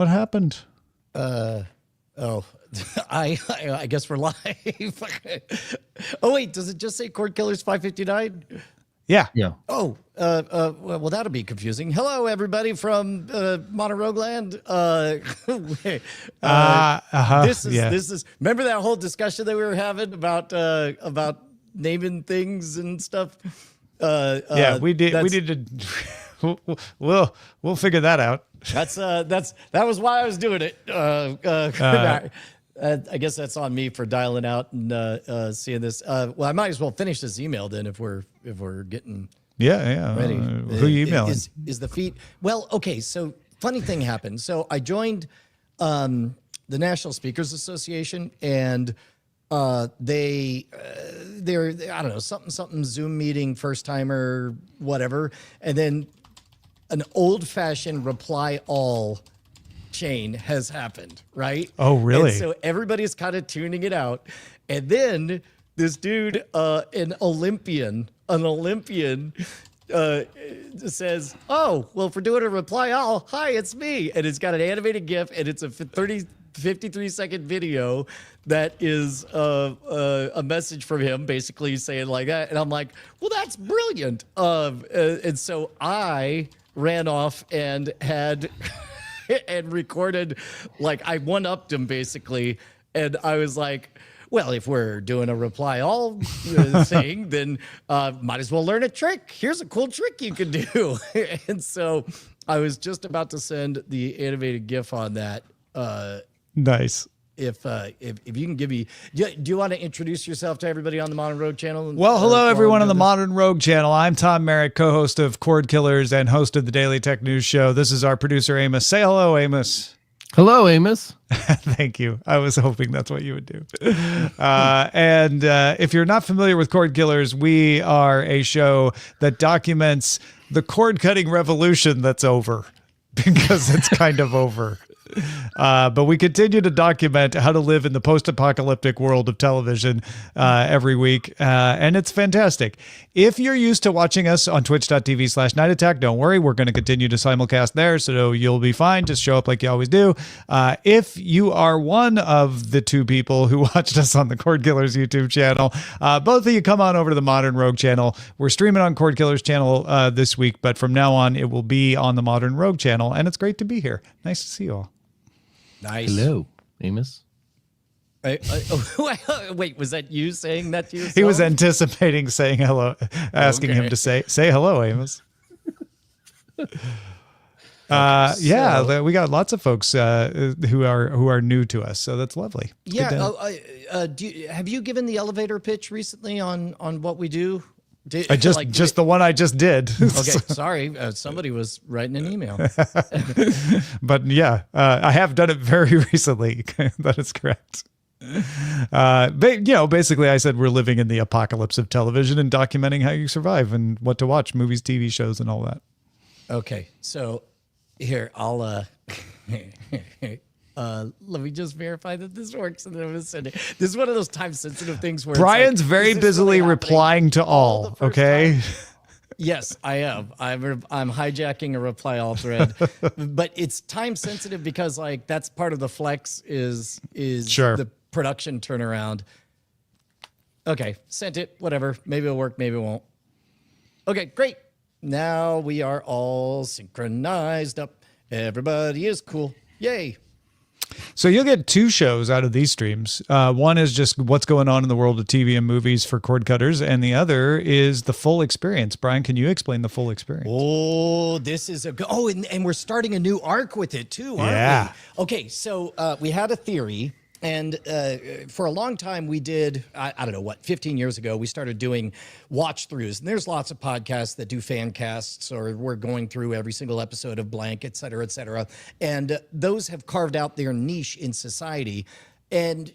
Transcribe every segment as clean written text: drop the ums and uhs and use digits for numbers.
What happened? Oh, I guess we're live. Oh wait, does it just say Cordkillers 559? Yeah. Oh, well, that'll be confusing. Hello, everybody from Modern Rogueland. This is. Remember that whole discussion that we were having about naming things and stuff. Yeah, we did. We did. We'll figure that out. That was why I was doing it. I guess that's on me for dialing out and seeing this. Well, I might as well finish this email then if we're getting ready. Who you emailing? Is the feed? Well, okay. So funny thing happened. So I joined the National Speakers Association, and they're I don't know, something Zoom meeting, first timer, whatever, and then an old-fashioned reply all chain has happened, right? Oh, really? And so everybody's kind of tuning it out. And then this dude, an Olympian says, oh, well, if we're doing a reply all, hi, it's me. And it's got an animated GIF, and it's a 53-second video that is a message from him basically saying like that. And I'm like, well, that's brilliant. And so I ran off and had and recorded, like I one-upped him basically. And I was like, well, if we're doing a reply all thing, then might as well learn a trick. Here's a cool trick you can do. And so I was just about to send the animated GIF on that. Nice. If you can give me, do you want to introduce yourself to everybody on the Modern Rogue channel? Well, hello everyone on the Modern Rogue channel. I'm Tom Merritt, co-host of Cordkillers and host of the Daily Tech News Show. This is our producer Amos. Say hello, Amos. Hello, Amos. Thank you. I was hoping that's what you would do. And if you're not familiar with Cordkillers, we are a show that documents the cord cutting revolution that's over, because it's kind of over. But we continue to document how to live in the post-apocalyptic world of television every week. And it's fantastic. If you're used to watching us on twitch.tv/Night Attack, don't worry. We're going to continue to simulcast there, so you'll be fine. Just show up like you always do. If you are one of the two people who watched us on the Cordkillers YouTube channel, both of you come on over to the Modern Rogue channel. We're streaming on Cordkillers channel this week, but from now on, it will be on the Modern Rogue channel. And it's great to be here. Nice to see you all. Nice. Hello, Amos. Wait, was that you saying that to yourself? He was anticipating saying hello, asking him to say hello, Amos. Yeah, we got lots of folks who are new to us, so that's lovely. Yeah. Have you given the elevator pitch recently on what we do? Just the one I just did. Okay, sorry. Somebody was writing an email. But yeah, I have done it very recently. That is correct. Basically I said we're living in the apocalypse of television and documenting how you survive and what to watch, movies, TV shows, and all that. Okay, so here, I'll let me just verify that this works, and then I'm gonna send it. This is one of those time-sensitive things where Brian's very busily replying to all. Okay. Yes, I am. I'm hijacking a reply all thread, but it's time-sensitive because like that's part of the flex is sure. The production turnaround. Okay, sent it. Whatever. Maybe it'll work. Maybe it won't. Okay, great. Now we are all synchronized up. Everybody is cool. Yay. So you'll get two shows out of these streams. One is just what's going on in the world of TV and movies for cord cutters, and the other is the full experience. Brian, can you explain the full experience? Oh, this is and we're starting a new arc with it too, aren't we? Okay, so we had a theory. And for a long time, we did, I don't know, 15 years ago, we started doing watch-throughs. And there's lots of podcasts that do fan casts, or we're going through every single episode of blank, et cetera, et cetera. And those have carved out their niche in society. And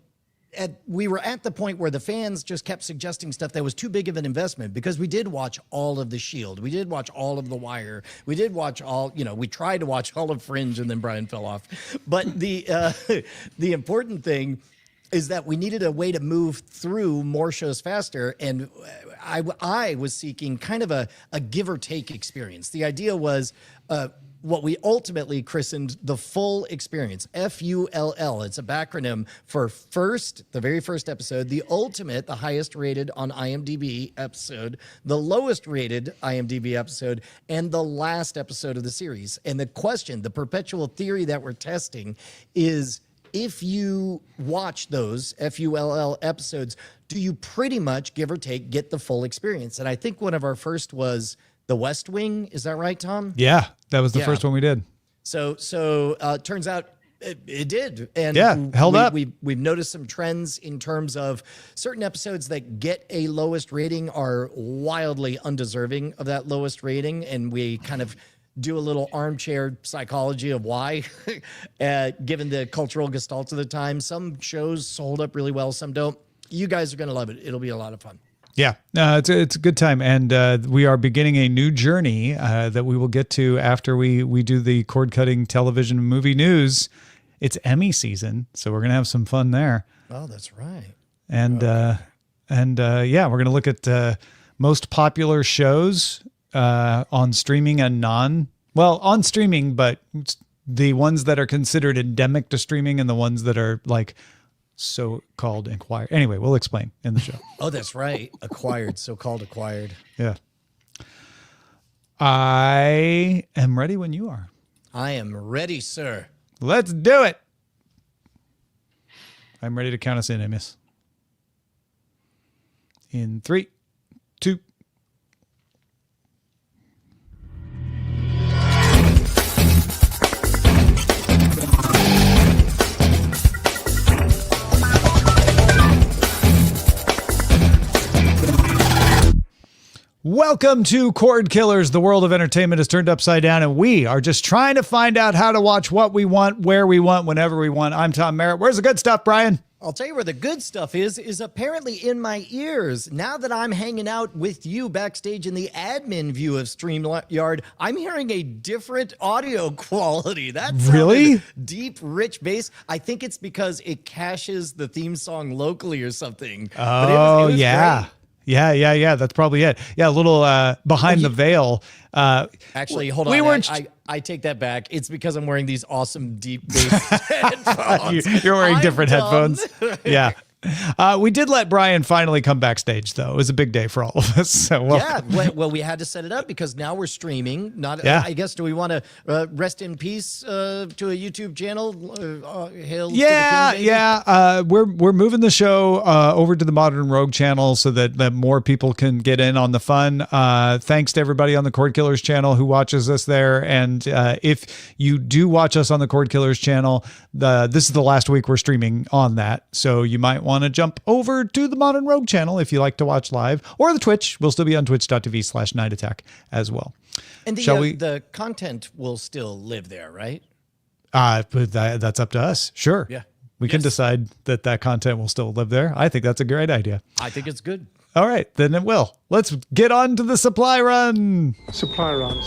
we were at the point where the fans just kept suggesting stuff that was too big of an investment, because we did watch all of The Shield. We did watch all of The Wire. We did watch we tried to watch all of Fringe, and then Brian fell off. But the important thing is that we needed a way to move through more shows faster. And I was seeking kind of a give or take experience. The idea was, what we ultimately christened the full experience, FULL. It's a backronym for the very first episode, the ultimate, the highest rated on IMDb episode, the lowest rated IMDb episode, and the last episode of the series. And the question, the perpetual theory that we're testing is, if you watch those FULL episodes, do you pretty much, give or take, get the full experience? And I think one of our first was The West Wing. Is that right, Tom? Yeah, that was the first one we did. So turns out it did. And held up. We've noticed some trends in terms of certain episodes that get a lowest rating are wildly undeserving of that lowest rating. And we kind of do a little armchair psychology of why, given the cultural gestalt of the time. Some shows hold up really well, some don't. You guys are going to love it. It'll be a lot of fun. Yeah, it's a good time. And we are beginning a new journey that we will get to after we do the cord cutting television movie news. It's Emmy season, so we're going to have some fun there. Oh, that's right. And we're going to look at most popular shows on streaming and on streaming, but the ones that are considered endemic to streaming and the ones that are like so-called acquired. Anyway, we'll explain in the show. Oh, that's right. Acquired, so-called acquired. Yeah. I am ready when you are. I am ready, sir. Let's do it. I'm ready to count us in, Amos. In 3, 2. Welcome to Cordkillers. The world of entertainment is turned upside down, and we are just trying to find out how to watch what we want, where we want, whenever we want. I'm Tom Merritt. Where's the good stuff, Brian? I'll tell you where the good stuff is apparently in my ears. Now that I'm hanging out with you backstage in the admin view of StreamYard, I'm hearing a different audio quality. That's really deep, rich bass. I think it's because it caches the theme song locally or something. Oh, it was yeah. Great. Yeah. That's probably it. Yeah, a little behind the veil. Actually, hold on. I take that back. It's because I'm wearing these awesome deep bass headphones. You're wearing different headphones. Yeah. We did let Brian finally come backstage, though. It was a big day for all of us. So well, we had to set it up because now we're streaming. I guess, do we want to rest in peace to a YouTube channel? Hail to the king, we're moving the show over to the Modern Rogue channel so that more people can get in on the fun. Thanks to everybody on the Cordkillers channel who watches us there. And if you do watch us on the Cordkillers channel, this is the last week we're streaming on that. So you might want to jump over to the Modern Rogue channel if you like to watch live, or the Twitch. We'll still be on twitch.tv/Night Attack as well. And the content will still live there, right? But that's up to us. Sure. Yeah. We can decide that content will still live there. I think that's a great idea. I think it's good. All right, then it will. Let's get on to the supply run. Supply run.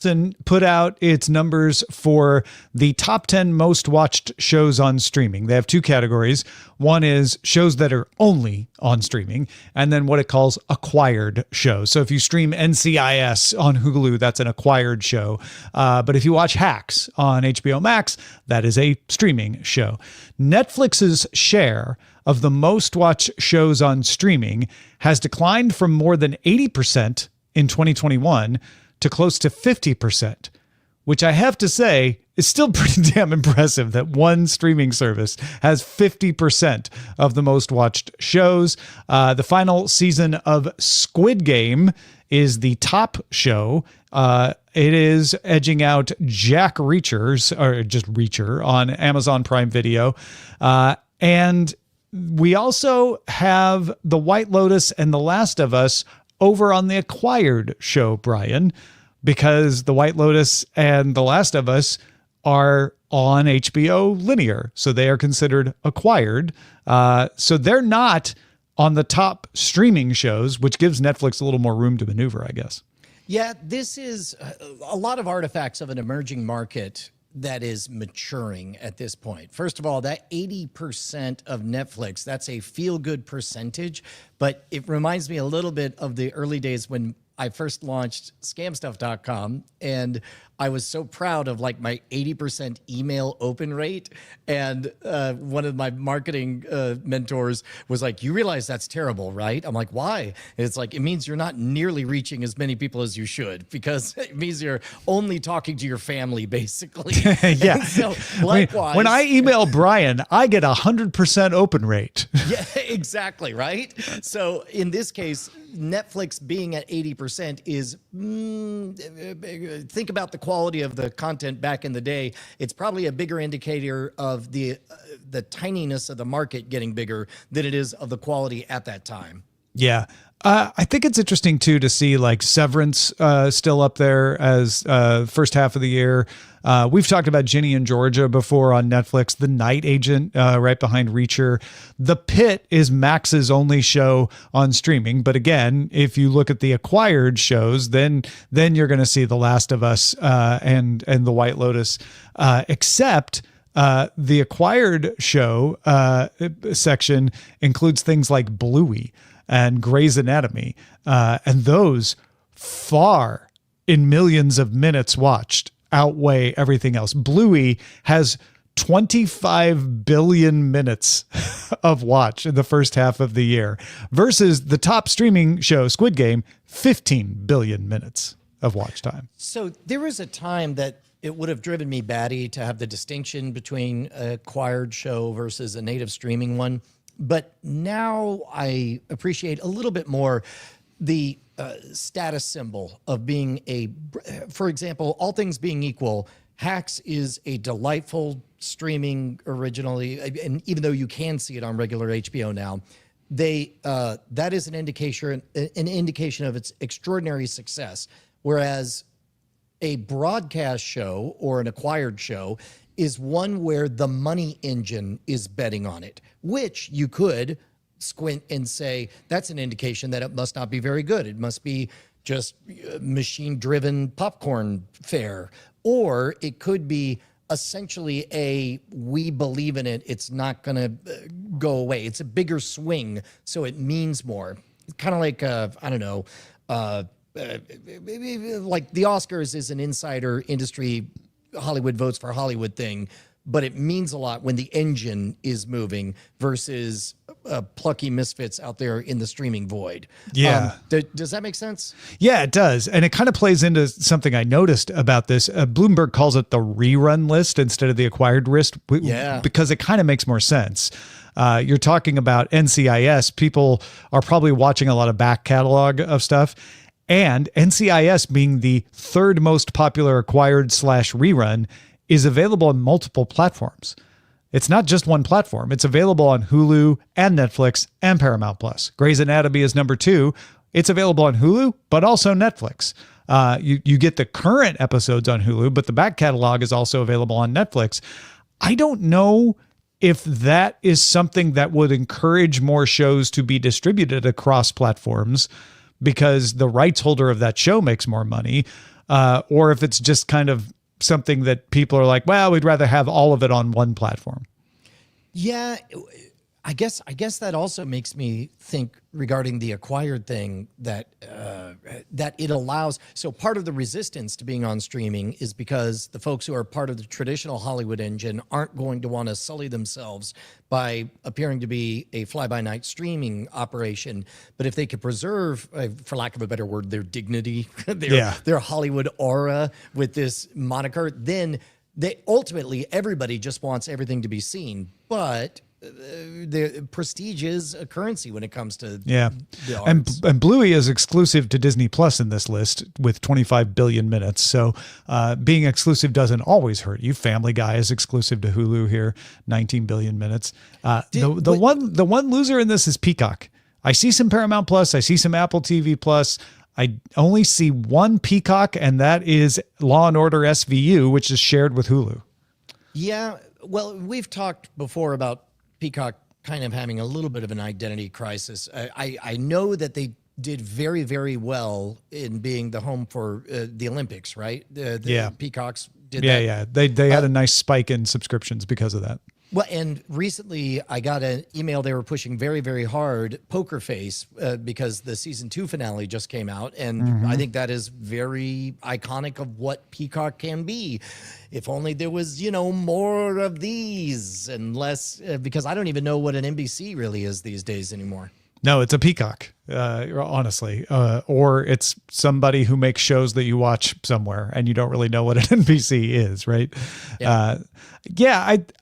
And put out its numbers for the top 10 most watched shows on streaming. They have two categories. One is shows that are only on streaming, and then what it calls acquired shows. So if you stream NCIS on Hulu, that's an acquired show. But if you watch Hacks on HBO Max, that is a streaming show. Netflix's share of the most watched shows on streaming has declined from more than 80% in 2021 to close to 50%, which I have to say is still pretty damn impressive that one streaming service has 50% of the most watched shows. The final season of Squid Game is the top show. It is edging out Jack Reacher's, or just Reacher, on Amazon Prime Video. And we also have The White Lotus and The Last of Us over on the acquired show, Brian, because The White Lotus and The Last of Us are on HBO linear. So they are considered acquired. So they're not on the top streaming shows, which gives Netflix a little more room to maneuver, I guess. Yeah, this is a lot of artifacts of an emerging market that is maturing at this point. First of all, that 80% of Netflix, that's a feel-good percentage, but it reminds me a little bit of the early days when I first launched scamstuff.com, and I was so proud of like my 80% email open rate. And one of my marketing mentors was like, "You realize that's terrible, right?" I'm like, "Why?" And it's like, it means you're not nearly reaching as many people as you should, because it means you're only talking to your family, basically. Yeah. So likewise, When I email Brian, I get 100% open rate. yeah, exactly, right? So in this case, Netflix being at 80% is, think about the quality of the content back in the day. It's probably a bigger indicator of the tininess of the market getting bigger than it is of the quality at that time. Yeah. I think it's interesting too to see like Severance still up there as first half of the year. We've talked about Ginny and Georgia before on Netflix. The Night Agent right behind Reacher. The Pit is Max's only show on streaming. But again, if you look at the acquired shows, then you're going to see The Last of Us and The White Lotus, except the acquired show section includes things like Bluey and Grey's Anatomy, and those far in millions of minutes watched outweigh everything else. Bluey has 25 billion minutes of watch in the first half of the year versus the top streaming show, Squid Game, 15 billion minutes of watch time. So there was a time that it would have driven me batty to have the distinction between a acquired show versus a native streaming one. But now I appreciate a little bit more the status symbol of being for example, all things being equal, Hacks is a delightful streaming originally, and even though you can see it on regular HBO now, that is an indication of its extraordinary success. Whereas a broadcast show or an acquired show is one where the money engine is betting on it, which you could squint and say, that's an indication that it must not be very good. It must be just machine-driven popcorn fare. Or it could be essentially we believe in it, it's not going to go away. It's a bigger swing, so it means more. Kind of like, I don't know, like the Oscars is an insider industry Hollywood votes for Hollywood thing, but it means a lot when the engine is moving versus plucky misfits out there in the streaming void. Yeah. Does that make sense? Yeah, it does. And it kind of plays into something I noticed about this. Bloomberg calls it the rerun list instead of the acquired list, because it kind of makes more sense. You're talking about NCIS. People are probably watching a lot of back catalog of stuff. And NCIS, being the third most popular acquired / rerun, is available on multiple platforms. It's not just one platform. It's available on Hulu and Netflix and Paramount Plus. Grey's Anatomy is number 2. It's available on Hulu, but also Netflix. You get the current episodes on Hulu, but the back catalog is also available on Netflix. I don't know if that is something that would encourage more shows to be distributed across platforms because the rights holder of that show makes more money, or if it's just kind of something that people are like, well, we'd rather have all of it on one platform. Yeah, I guess that also makes me think regarding the acquired thing that it allows. So part of the resistance to being on streaming is because the folks who are part of the traditional Hollywood engine aren't going to want to sully themselves by appearing to be a fly-by-night streaming operation. But if they could preserve, for lack of a better word, their dignity, their Hollywood aura with this moniker, then ultimately everybody just wants everything to be seen. But the prestige is a currency when it comes to the arts. And Bluey is exclusive to Disney Plus in this list with 25 billion minutes. So being exclusive doesn't always hurt you. Family Guy is exclusive to Hulu here, 19 billion minutes. The one loser in this is Peacock. I see some Paramount Plus. I see some Apple TV Plus. I only see one Peacock, and that is Law and Order SVU, which is shared with Hulu. Yeah. Well, we've talked before about Peacock kind of having a little bit of an identity crisis. I know that they did very, very well in being the home for the Olympics, right? The Peacocks Yeah. They had a nice spike in subscriptions because of that. Well, and recently I got an email. They were pushing very, very hard Poker Face because the season 2 finale just came out. And I think that is very iconic of what Peacock can be. If only there was, more of these and less, because I don't even know what an NBC really is these days anymore. No, it's a Peacock, honestly. Or it's somebody who makes shows that you watch somewhere and you don't really know what an NBC is, right? Yeah.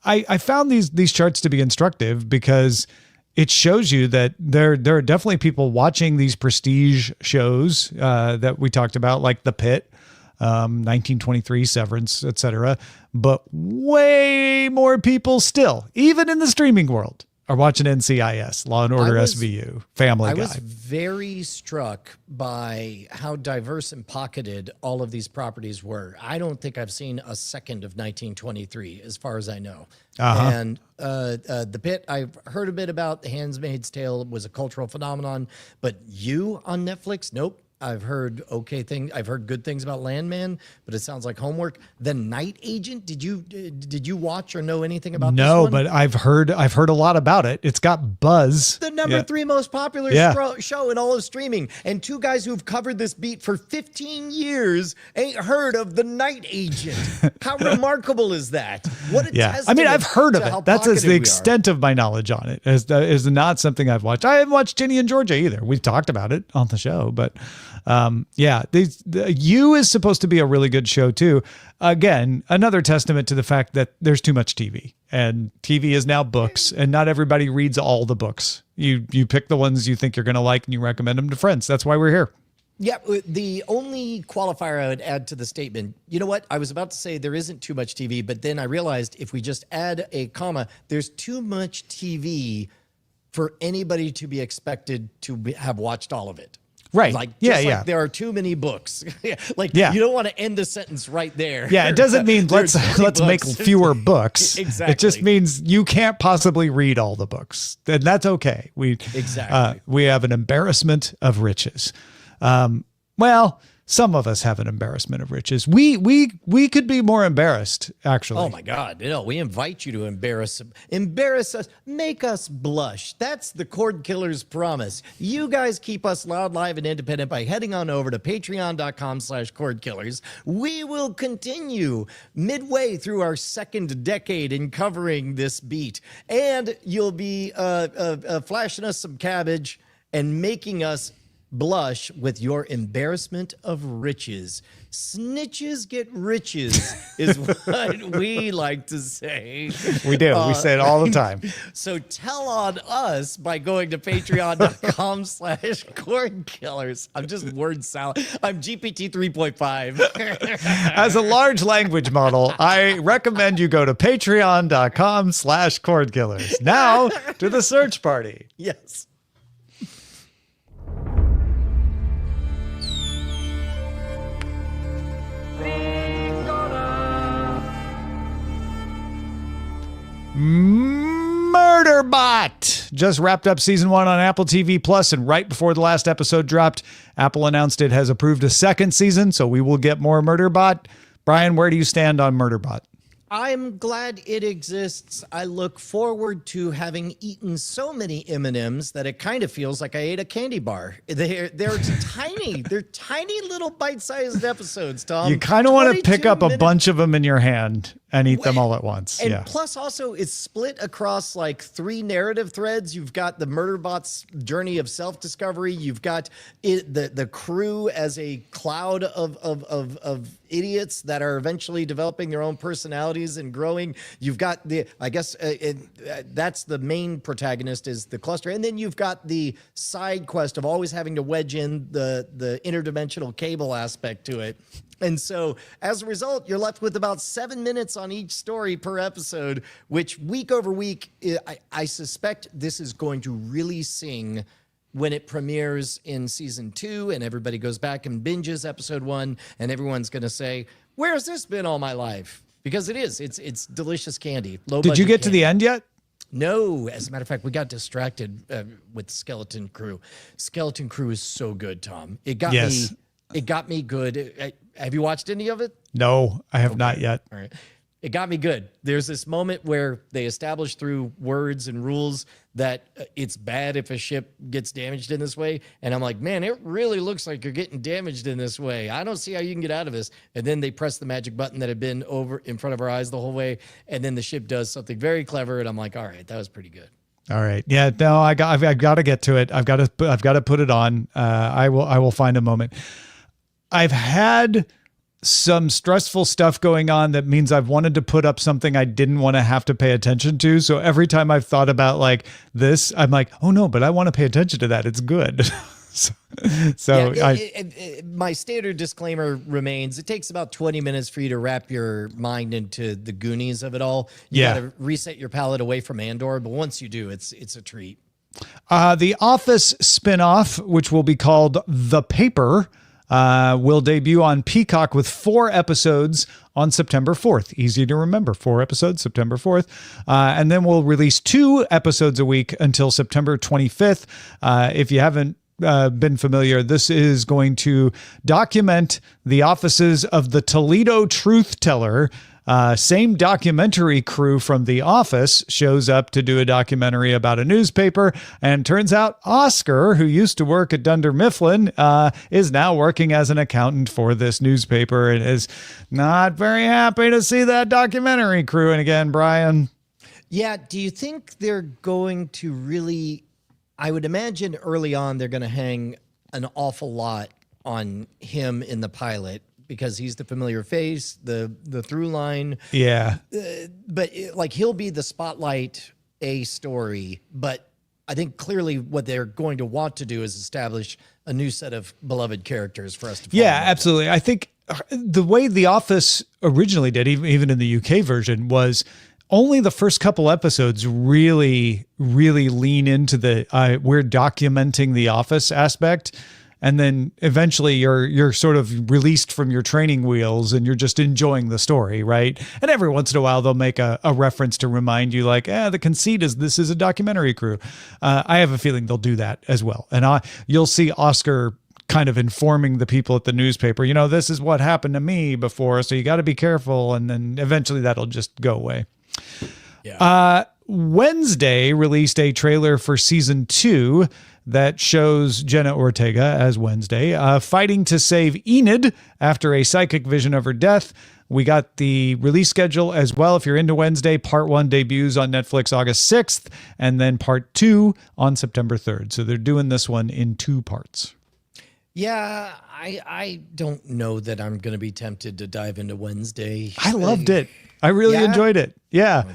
I found these charts to be instructive because it shows you that there are definitely people watching these prestige shows that we talked about, like The Pitt, 1923, Severance, etc. But way more people still, even in the streaming world, are watching NCIS, Law and Order SVU, Family Guy. I was very struck by how diverse and pocketed all of these properties were. I don't think I've seen a second of 1923, as far as I know. And The Pit, I've heard a bit about. The Handmaid's Tale was a cultural phenomenon. But You on Netflix, nope. I've heard I've heard good things about Landman, but it sounds like homework. The Night Agent. Did you watch or know anything about this one? No, but I've heard a lot about it. It's got buzz. The number 3 most popular show in all of streaming. And 2 guys who've covered this beat for 15 years ain't heard of The Night Agent. How remarkable is that? What a testament. I mean, I've heard of it. That's the extent of my knowledge on it. Is not something I've watched. I haven't watched Ginny and Georgia either. We've talked about it on the show, but You is supposed to be a really good show too. Again, another testament to the fact that there's too much TV, and TV is now books, and not everybody reads all the books. You pick the ones you think you're going to like and you recommend them to friends. That's why we're here. Yeah, the only qualifier I would add to the statement, you know what? I was about to say there isn't too much TV, but then I realized if we just add a comma, there's too much TV for anybody to be expected to have watched all of it. Right. Like, like there are too many books. You don't want to end the sentence right there. Yeah, it doesn't mean let's make fewer books. Exactly. It just means you can't possibly read all the books. And that's okay. We have an embarrassment of riches. Some of us have an embarrassment of riches. We could be more embarrassed, actually. Oh my God. We invite you to embarrass us, make us blush. That's the Cordkillers promise. You guys keep us loud, live, and independent by heading on over to patreon.com/Cordkillers. We will continue midway through our 2nd decade in covering this beat. And you'll be flashing us some cabbage and making us blush with your embarrassment of riches. Snitches get riches is what we like to say. We do. We say it all the time. So tell on us by going to patreon.com/Cordkillers. I'm just word salad. I'm GPT 3.5. As a large language model, I recommend you go to patreon.com/Cordkillers. Now to the search party. Yes. Murderbot just wrapped up season 1 on Apple TV Plus, and right before the last episode dropped, Apple announced it has approved a 2nd season, so we will get more Murderbot. Brian, where do you stand on Murderbot? I'm glad it exists. I look forward to having eaten so many M&Ms that it kind of feels like I ate a candy bar. They're tiny. They're tiny little bite-sized episodes, Tom. You kind of want to pick up a bunch of them in your hand and eat them all at once. And plus also it's split across like 3 narrative threads. You've got the Murderbot's journey of self-discovery. You've got the crew as a cloud of idiots that are eventually developing their own personalities and growing. You've got that's the main protagonist is the cluster. And then you've got the side quest of always having to wedge in the interdimensional cable aspect to it. And so as a result, you're left with about 7 minutes on each story per episode, which week over week, I suspect this is going to really sing when it premieres in season 2 and everybody goes back and binges episode 1 and everyone's going to say, where's this been all my life? Because it's delicious candy. Did you get to the end yet? No, as a matter of fact, we got distracted with Skeleton Crew. Skeleton Crew is so good, Tom. It got me good. Have you watched any of it? No, I have not yet. All right. It got me good. There's this moment where they establish through words and rules that it's bad if a ship gets damaged in this way. And I'm like, man, it really looks like you're getting damaged in this way. I don't see how you can get out of this. And then they press the magic button that had been over in front of our eyes the whole way. And then the ship does something very clever. And I'm like, all right, that was pretty good. All right. Yeah. No, I've got to get to it. I've got to put it on. I will find a moment. I've had some stressful stuff going on that means I've wanted to put up something I didn't want to have to pay attention to. So every time I've thought about like this, I'm like, oh no, but I want to pay attention to that. It's good. My standard disclaimer remains, it takes about 20 minutes for you to wrap your mind into the Goonies of it all. You got to reset your palate away from Andor, but once you do, it's a treat. The Office spinoff, which will be called The Paper, will debut on Peacock with 4 episodes on September 4th. Easy to remember, 4 episodes, September 4th. And then we'll release 2 episodes a week until September 25th. If you haven't been familiar, this is going to document the offices of the Toledo Truth Teller. Same documentary crew from The Office shows up to do a documentary about a newspaper, and turns out Oscar, who used to work at Dunder Mifflin, is now working as an accountant for this newspaper and is not very happy to see that documentary crew. And again, Brian. Yeah, do you think they're going to really... I would imagine early on they're going to hang an awful lot on him in the pilot because he's the familiar face, the through line. Yeah. But like he'll be the spotlight A story, but I think clearly what they're going to want to do is establish a new set of beloved characters for us to follow. Yeah, absolutely. I think the way The Office originally did, even in the UK version, was only the first couple episodes really lean into the we're documenting the Office aspect, and then eventually you're sort of released from your training wheels and you're just enjoying the story, right? And every once in a while they'll make a reference to remind you, like, the conceit is this is a documentary crew. I have a feeling they'll do that as well, and you'll see Oscar kind of informing the people at the newspaper, this is what happened to me before, so you got to be careful, and then eventually that'll just go away. Yeah. Wednesday released a trailer for season 2 that shows Jenna Ortega as Wednesday, fighting to save Enid after a psychic vision of her death. We got the release schedule as well. If you're into Wednesday, part 1 debuts on Netflix August 6th, and then part 2 on September 3rd. So they're doing this one in 2 parts. Yeah, I don't know that I'm going to be tempted to dive into Wednesday. I loved it. I really enjoyed it. Yeah.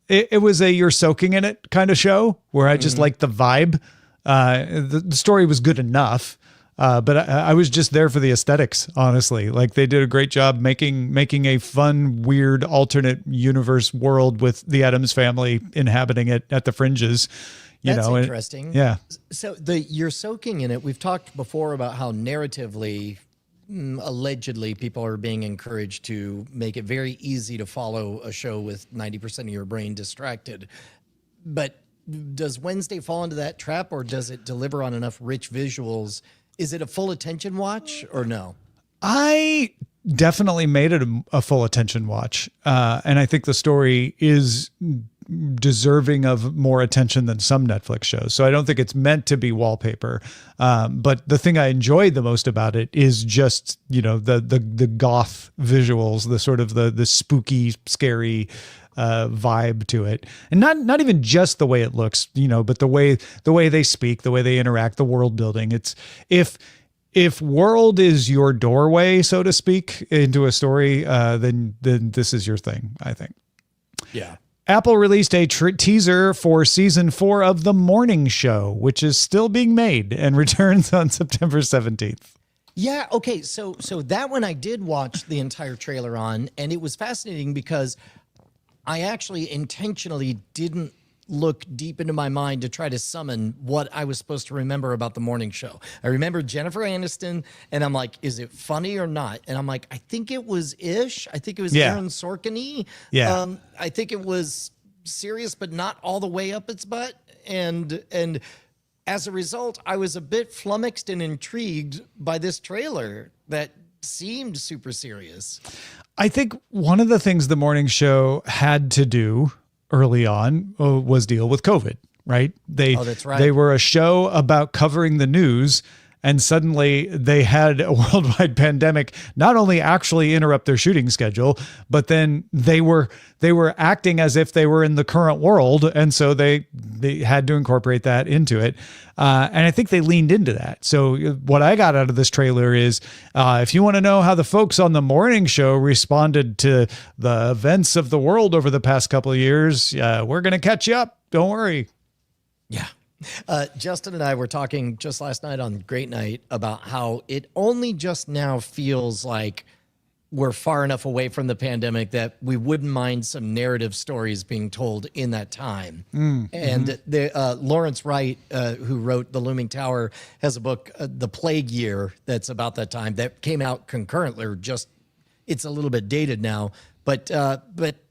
It was a you're soaking in it kind of show where I just liked the vibe. The story was good enough, but I was just there for the aesthetics, honestly. Like they did a great job making a fun, weird, alternate universe world with the Addams family inhabiting it at the fringes. That's interesting. Yeah. So you're soaking in it. We've talked before about how narratively, allegedly, people are being encouraged to make it very easy to follow a show with 90% of your brain distracted. But does Wednesday fall into that trap, or does it deliver on enough rich visuals? Is it a full attention watch or no? I definitely made it a full attention watch. And I think the story is deserving of more attention than some Netflix shows. So I don't think it's meant to be wallpaper. But the thing I enjoyed the most about it is just, the goth visuals, the sort of the spooky, scary vibe to it. And not even just the way it looks, but the way they speak, the way they interact, the world building. It's if world is your doorway, so to speak, into a story, then this is your thing, I think. Yeah. Apple released a teaser for season 4 of The Morning Show, which is still being made and returns on September 17th. Yeah. Okay. So that one I did watch the entire trailer on, and it was fascinating because I actually intentionally didn't look deep into my mind to try to summon what I was supposed to remember about The Morning Show. I remember Jennifer Aniston, and I'm like, is it funny or not? And I'm like, I think it was ish. I think it was Aaron Sorkin-y. Yeah. I think it was serious, but not all the way up its butt. And as a result, I was a bit flummoxed and intrigued by this trailer that seemed super serious. I think one of the things the morning show had to do early on was deal with COVID, right? That's right. They were a show about covering the news, and suddenly they had a worldwide pandemic not only actually interrupt their shooting schedule, but then they were acting as if they were in the current world, and so they had to incorporate that into it. And I think they leaned into that. So what I got out of this trailer is, if you want to know how the folks on the morning show responded to the events of the world over the past couple of years, we're going to catch you up. Don't worry. Yeah. Justin and I were talking just last night on Great Night about how it only just now feels like we're far enough away from the pandemic that we wouldn't mind some narrative stories being told in that time. And Lawrence Wright, who wrote The Looming Tower, has a book, The Plague Year, that's about that time, that came out concurrently, or just, it's a little bit dated now. But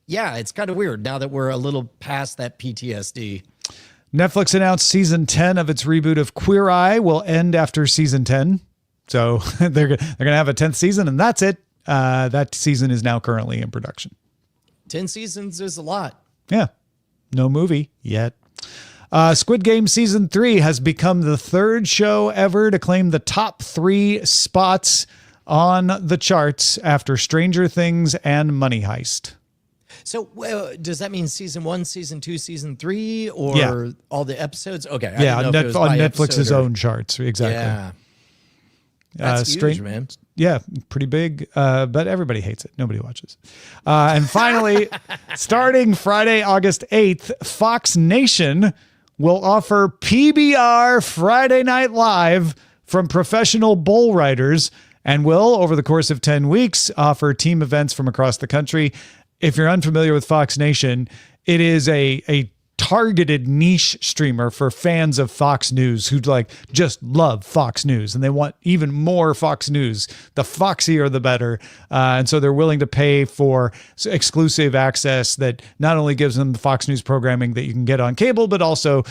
yeah, it's kind of weird now that we're a little past that PTSD. Netflix announced season 10 of its reboot of Queer Eye will end after season 10. So they're going to have a 10th season, and that's it. That season is now currently in production. 10 seasons is a lot. Yeah. No movie yet. Squid Game season 3 has become the third show ever to claim the top 3 spots on the charts after Stranger Things and Money Heist. So does that mean season 1, season 2, season 3, or all the episodes? Okay. Yeah, on Netflix's own charts. Exactly. Yeah. That's huge, man. Yeah, pretty big, but everybody hates it. Nobody watches. And finally, starting Friday, August 8th, Fox Nation will offer PBR Friday Night Live from professional bull riders, and will, over the course of 10 weeks, offer team events from across the country. If you're unfamiliar with Fox Nation, it is a targeted niche streamer for fans of Fox News who just love Fox News, and they want even more Fox News. The foxier, the better. And so they're willing to pay for exclusive access that not only gives them the Fox News programming that you can get on cable, but also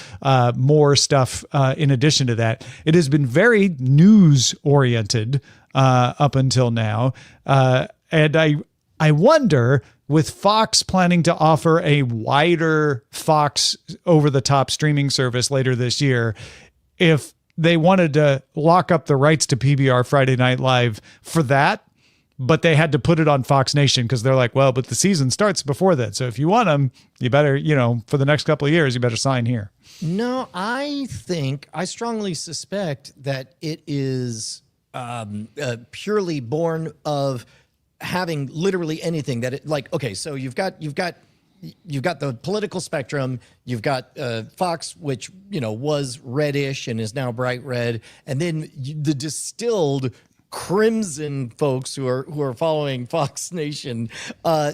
more stuff in addition to that. It has been very news oriented up until now. And I wonder, with Fox planning to offer a wider Fox over-the-top streaming service later this year, if they wanted to lock up the rights to PBR Friday Night Live for that, but they had to put it on Fox Nation because they're like, well, but the season starts before that. So if you want them, you better, for the next couple of years, you better sign here. No, I strongly suspect that it is purely born of having literally anything that so you've got the political spectrum, you've got Fox, which was reddish and is now bright red, and then the distilled crimson folks who are following Fox Nation.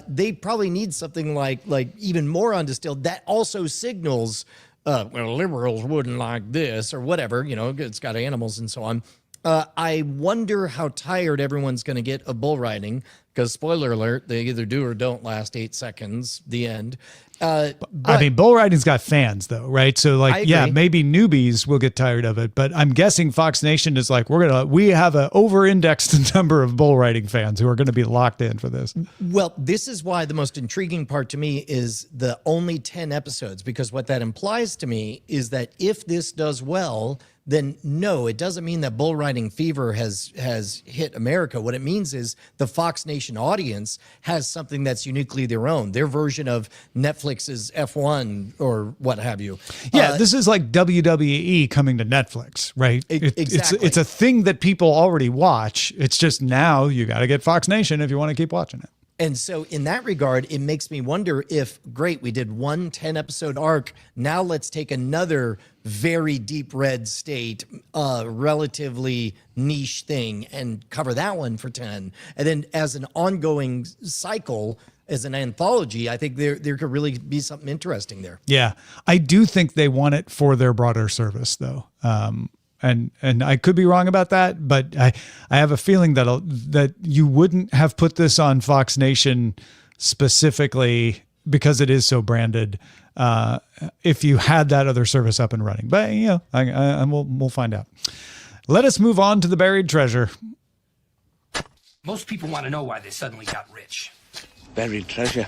They probably need something like even more undistilled that also signals liberals wouldn't like this or whatever, it's got animals and so on. I wonder how tired everyone's going to get of bull riding, because spoiler alert, they either do or don't last 8 seconds, the end. Bull riding's got fans though, right? So maybe newbies will get tired of it, but I'm guessing Fox Nation is we have an over-indexed number of bull riding fans who are going to be locked in for this. Well, this is why the most intriguing part to me is the only 10 episodes, because what that implies to me is that if this does well, then no, it doesn't mean that bull riding fever has hit America. What it means is the Fox Nation audience has something that's uniquely their own, their version of Netflix's F1 or what have you. Yeah, this is like WWE coming to Netflix, right? Exactly. It's a thing that people already watch. It's just now you got to get Fox Nation if you want to keep watching it. And so in that regard, it makes me wonder if, great, we did one 10-episode arc. Now let's take another very deep red state, relatively niche thing and cover that one for 10. And then as an ongoing cycle, as an anthology, I think there could really be something interesting there. Yeah, I do think they want it for their broader service, though. And I could be wrong about that, but I have a feeling that you wouldn't have put this on Fox Nation specifically because it is so branded if you had that other service up and running. But we'll find out. Let us move on to the buried treasure. Most people want to know why they suddenly got rich. Buried treasure.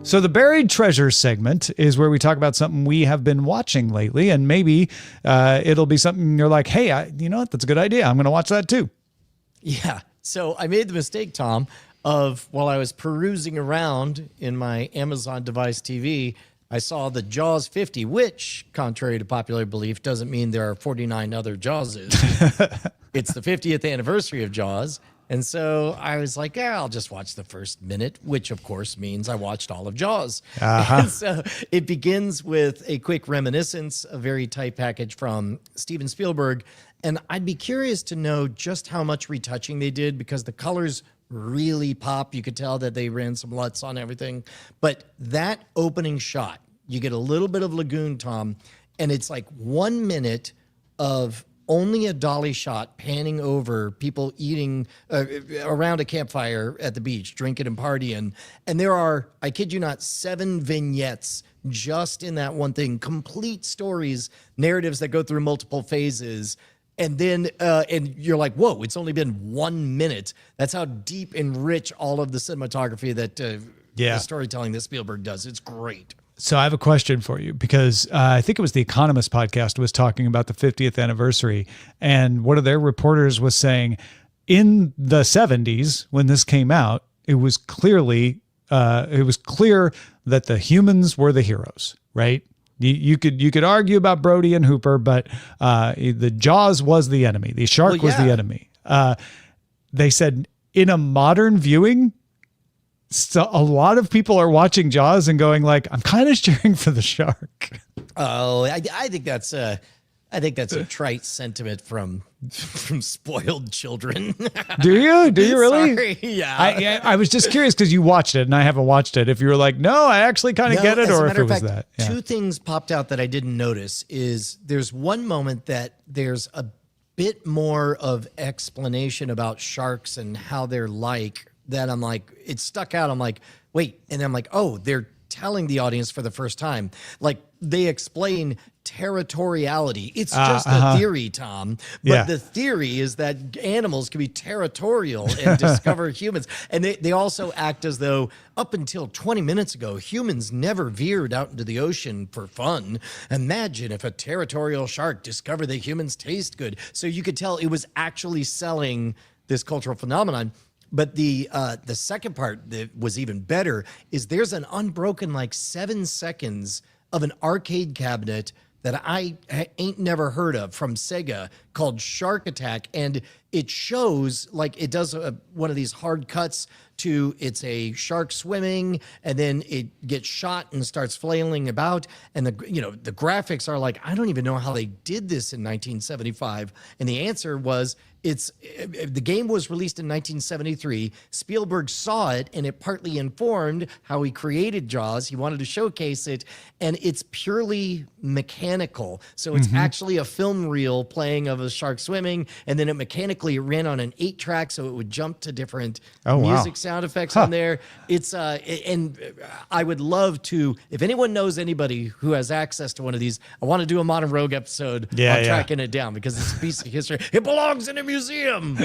So the buried treasure segment is where we talk about something we have been watching lately, and maybe it'll be something you're like, hey, you know what? That's a good idea. I'm going to watch that too. Yeah. So I made the mistake, Tom, of while I was perusing around in my Amazon device TV, I saw the Jaws 50, which, contrary to popular belief, doesn't mean there are 49 other Jawses. It's the 50th anniversary of Jaws. And so I was like, yeah, I'll just watch the first minute, which of course means I watched all of Jaws. And so it begins with a quick reminiscence, a very tight package from Steven Spielberg. And I'd be curious to know just how much retouching they did, because the colors really pop. You could tell that they ran some LUTs on everything. But that opening shot, you get a little bit of Lagoon, Tom, and it's like 1 minute of only a dolly shot panning over people eating around a campfire at the beach, drinking and partying. And there are, I kid you not, 7 vignettes just in that one thing, complete stories, narratives that go through multiple phases. And then, and you're like, whoa, it's only been 1 minute. That's how deep and rich all of the cinematography that the storytelling that Spielberg does. It's great. So I have a question for you, because I think it was the Economist podcast was talking about the 50th anniversary, and one of their reporters was saying in the 70s when this came out, it was clear that the humans were the heroes, right? You could argue about Brody and Hooper, but the Jaws was the enemy. The shark was the enemy. They said in a modern viewing, so a lot of people are watching Jaws and going like, I'm kind of cheering for the shark. Oh, I think that's a trite sentiment from spoiled children. Do you really? Sorry. Yeah. I was just curious because you watched it and I haven't watched it. If you were like, no, I actually kind of get it, or if it was that. Yeah. 2 things popped out that I didn't notice is there's one moment that there's a bit more of explanation about sharks and how they're like, that I'm like, it stuck out. I'm like, wait. And I'm like, oh, they're telling the audience for the first time. Like, they explain territoriality. It's just a theory, Tom. But the theory is that animals can be territorial and discover humans. And they also act as though up until 20 minutes ago, humans never veered out into the ocean for fun. Imagine if a territorial shark discovered that humans taste good. So you could tell it was actually selling this cultural phenomenon. But the second part that was even better is there's an unbroken like 7 seconds of an arcade cabinet that I ain't never heard of from Sega called Shark Attack. And it shows, like, it does one of these hard cuts to it's a shark swimming, and then it gets shot and starts flailing about. And the graphics are like, I don't even know how they did this in 1975. And the answer was, the game was released in 1973. Spielberg saw it, and it partly informed how he created Jaws. He wanted to showcase it, and it's purely mechanical. So it's actually a film reel playing of a shark swimming, and then it mechanically ran on an 8-track, so it would jump to different music sound effects on there. It's and I would love to, if anyone knows anybody who has access to one of these, I want to do a Modern Rogue episode on tracking it down, because it's a piece of history. It belongs in a museum.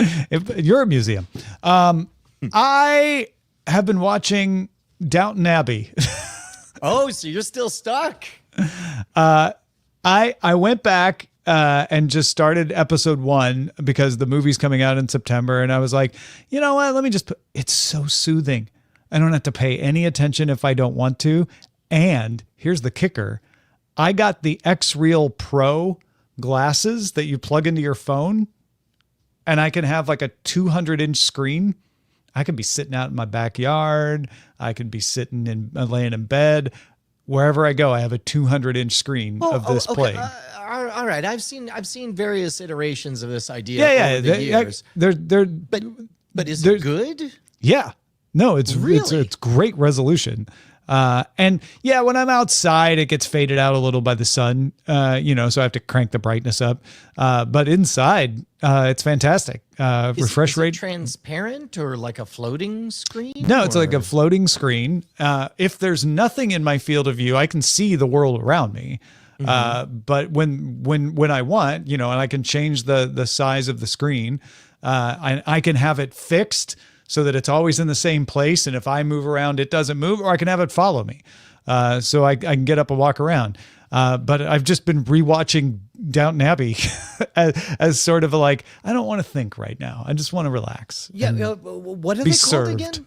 You're a museum. I have been watching Downton Abbey. Oh, so you're still stuck? I went back and just started episode 1 because the movie's coming out in September, and I was like, you know what? Let me just it's so soothing. I don't have to pay any attention if I don't want to. And here's the kicker. I got the X-Real Pro glasses that you plug into your phone, and I can have like a 200-inch screen. I could be sitting out in my backyard. I could be sitting and laying in bed. Wherever I go, I have a 200-inch screen of this playing. All right, I've seen various iterations of this idea over the years. But is it good? Yeah, no, it's really? it's great resolution. And yeah, when I'm outside, it gets faded out a little by the sun, so I have to crank the brightness up. But inside, it's fantastic. Refresh is rate. It transparent or like a floating screen? No, it's like a floating screen. If there's nothing in my field of view, I can see the world around me. But when I want, and I can change the size of the screen, I can have it fixed so that it's always in the same place. And if I move around, it doesn't move, or I can have it follow me. So I can get up and walk around. But I've just been rewatching Downton Abbey as sort of I don't want to think right now. I just want to relax. Yeah. What are they called again?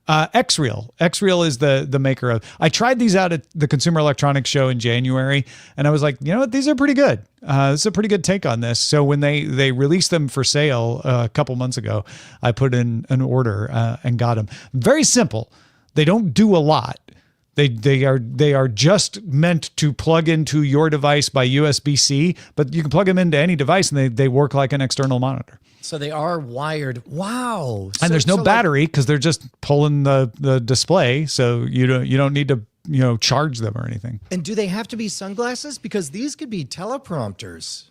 Xreel. Xreel is the maker of. I tried these out at the Consumer Electronics Show in January, and I was like, you know what, these are pretty good. This is a pretty good take on this. So when they released them for sale a couple months ago, I put in an order and got them. Very simple. They don't do a lot. They are just meant to plug into your device by USB-C, but you can plug them into any device and they work like an external monitor. So they are wired. Wow. And there's no battery because they're just pulling the display, so you don't need to charge them or anything. And do they have to be sunglasses? Because these could be teleprompters.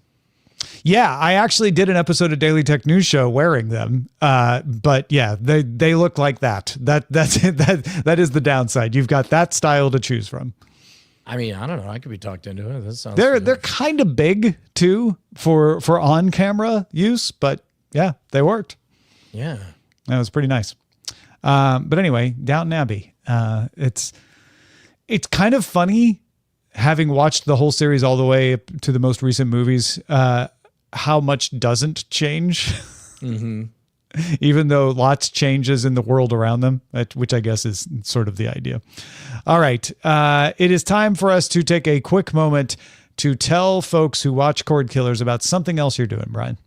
Yeah, I actually did an episode of Daily Tech News Show wearing them. But yeah, they look like that. That is the downside. You've got that style to choose from. I mean, I don't know. I could be talked into it. That sounds they're kind of big too for on camera use, but yeah, they worked. Yeah, that was pretty nice. But anyway, Downton Abbey. It's kind of funny, having watched the whole series all the way to the most recent movies, how much doesn't change. Mm-hmm. Even though lots changes in the world around them, which I guess is sort of the idea. All right. It is time for us to take a quick moment to tell folks who watch Cordkillers about something else you're doing, Brian.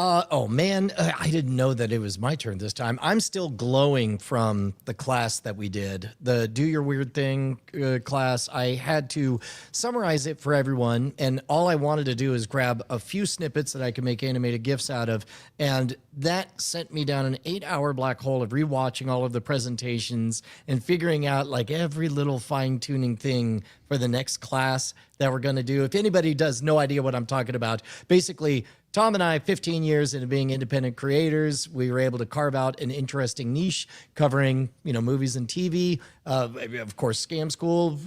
Oh man, I didn't know that it was my turn this time. I'm still glowing from the class that we did, the Do Your Weird Thing class. I had to summarize it for everyone, and all I wanted to do is grab a few snippets that I could make animated GIFs out of, and that sent me down an 8-hour black hole of rewatching all of the presentations and figuring out every little fine-tuning thing for the next class that we're going to do. If anybody does no idea what I'm talking about, basically, Tom and I, 15 years into being independent creators, we were able to carve out an interesting niche covering, movies and TV. Of course, Scam School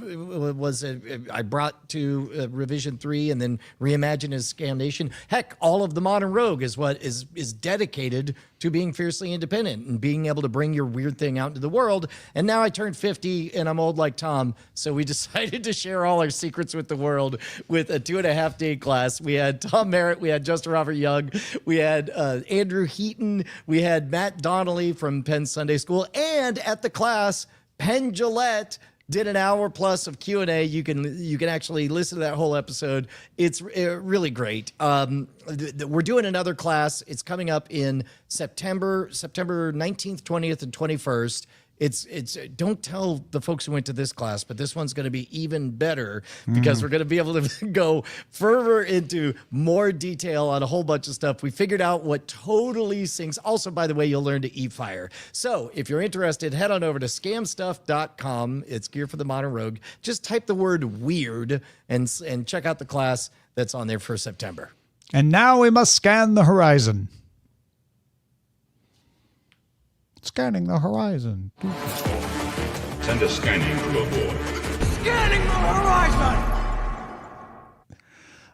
I brought to Revision 3 and then reimagined as Scam Nation. Heck, all of the Modern Rogue is what is dedicated to being fiercely independent and being able to bring your weird thing out into the world. And now I turned 50 and I'm old like Tom, so we decided to share all our secrets with the world with a 2.5-day class. We had Tom Merritt, we had Justin Robert Young, we had Andrew Heaton, we had Matt Donnelly from Penn Sunday School, and at the class, Penn Jillette did an hour plus of Q&A. You can actually listen to that whole episode. It's really great. We're doing another class. It's coming up in September 19th, 20th, and 21st. It's don't tell the folks who went to this class, but this one's going to be even better because we're going to be able to go further into more detail on a whole bunch of stuff. We figured out what totally syncs. Also, by the way, you'll learn to eat fire. So if you're interested, head on over to scamstuff.com. It's gear for the modern rogue. Just type the word weird and check out the class that's on there for September. And now we must scan the horizon. Scanning the horizon. Send a scanning crew aboard. Scanning the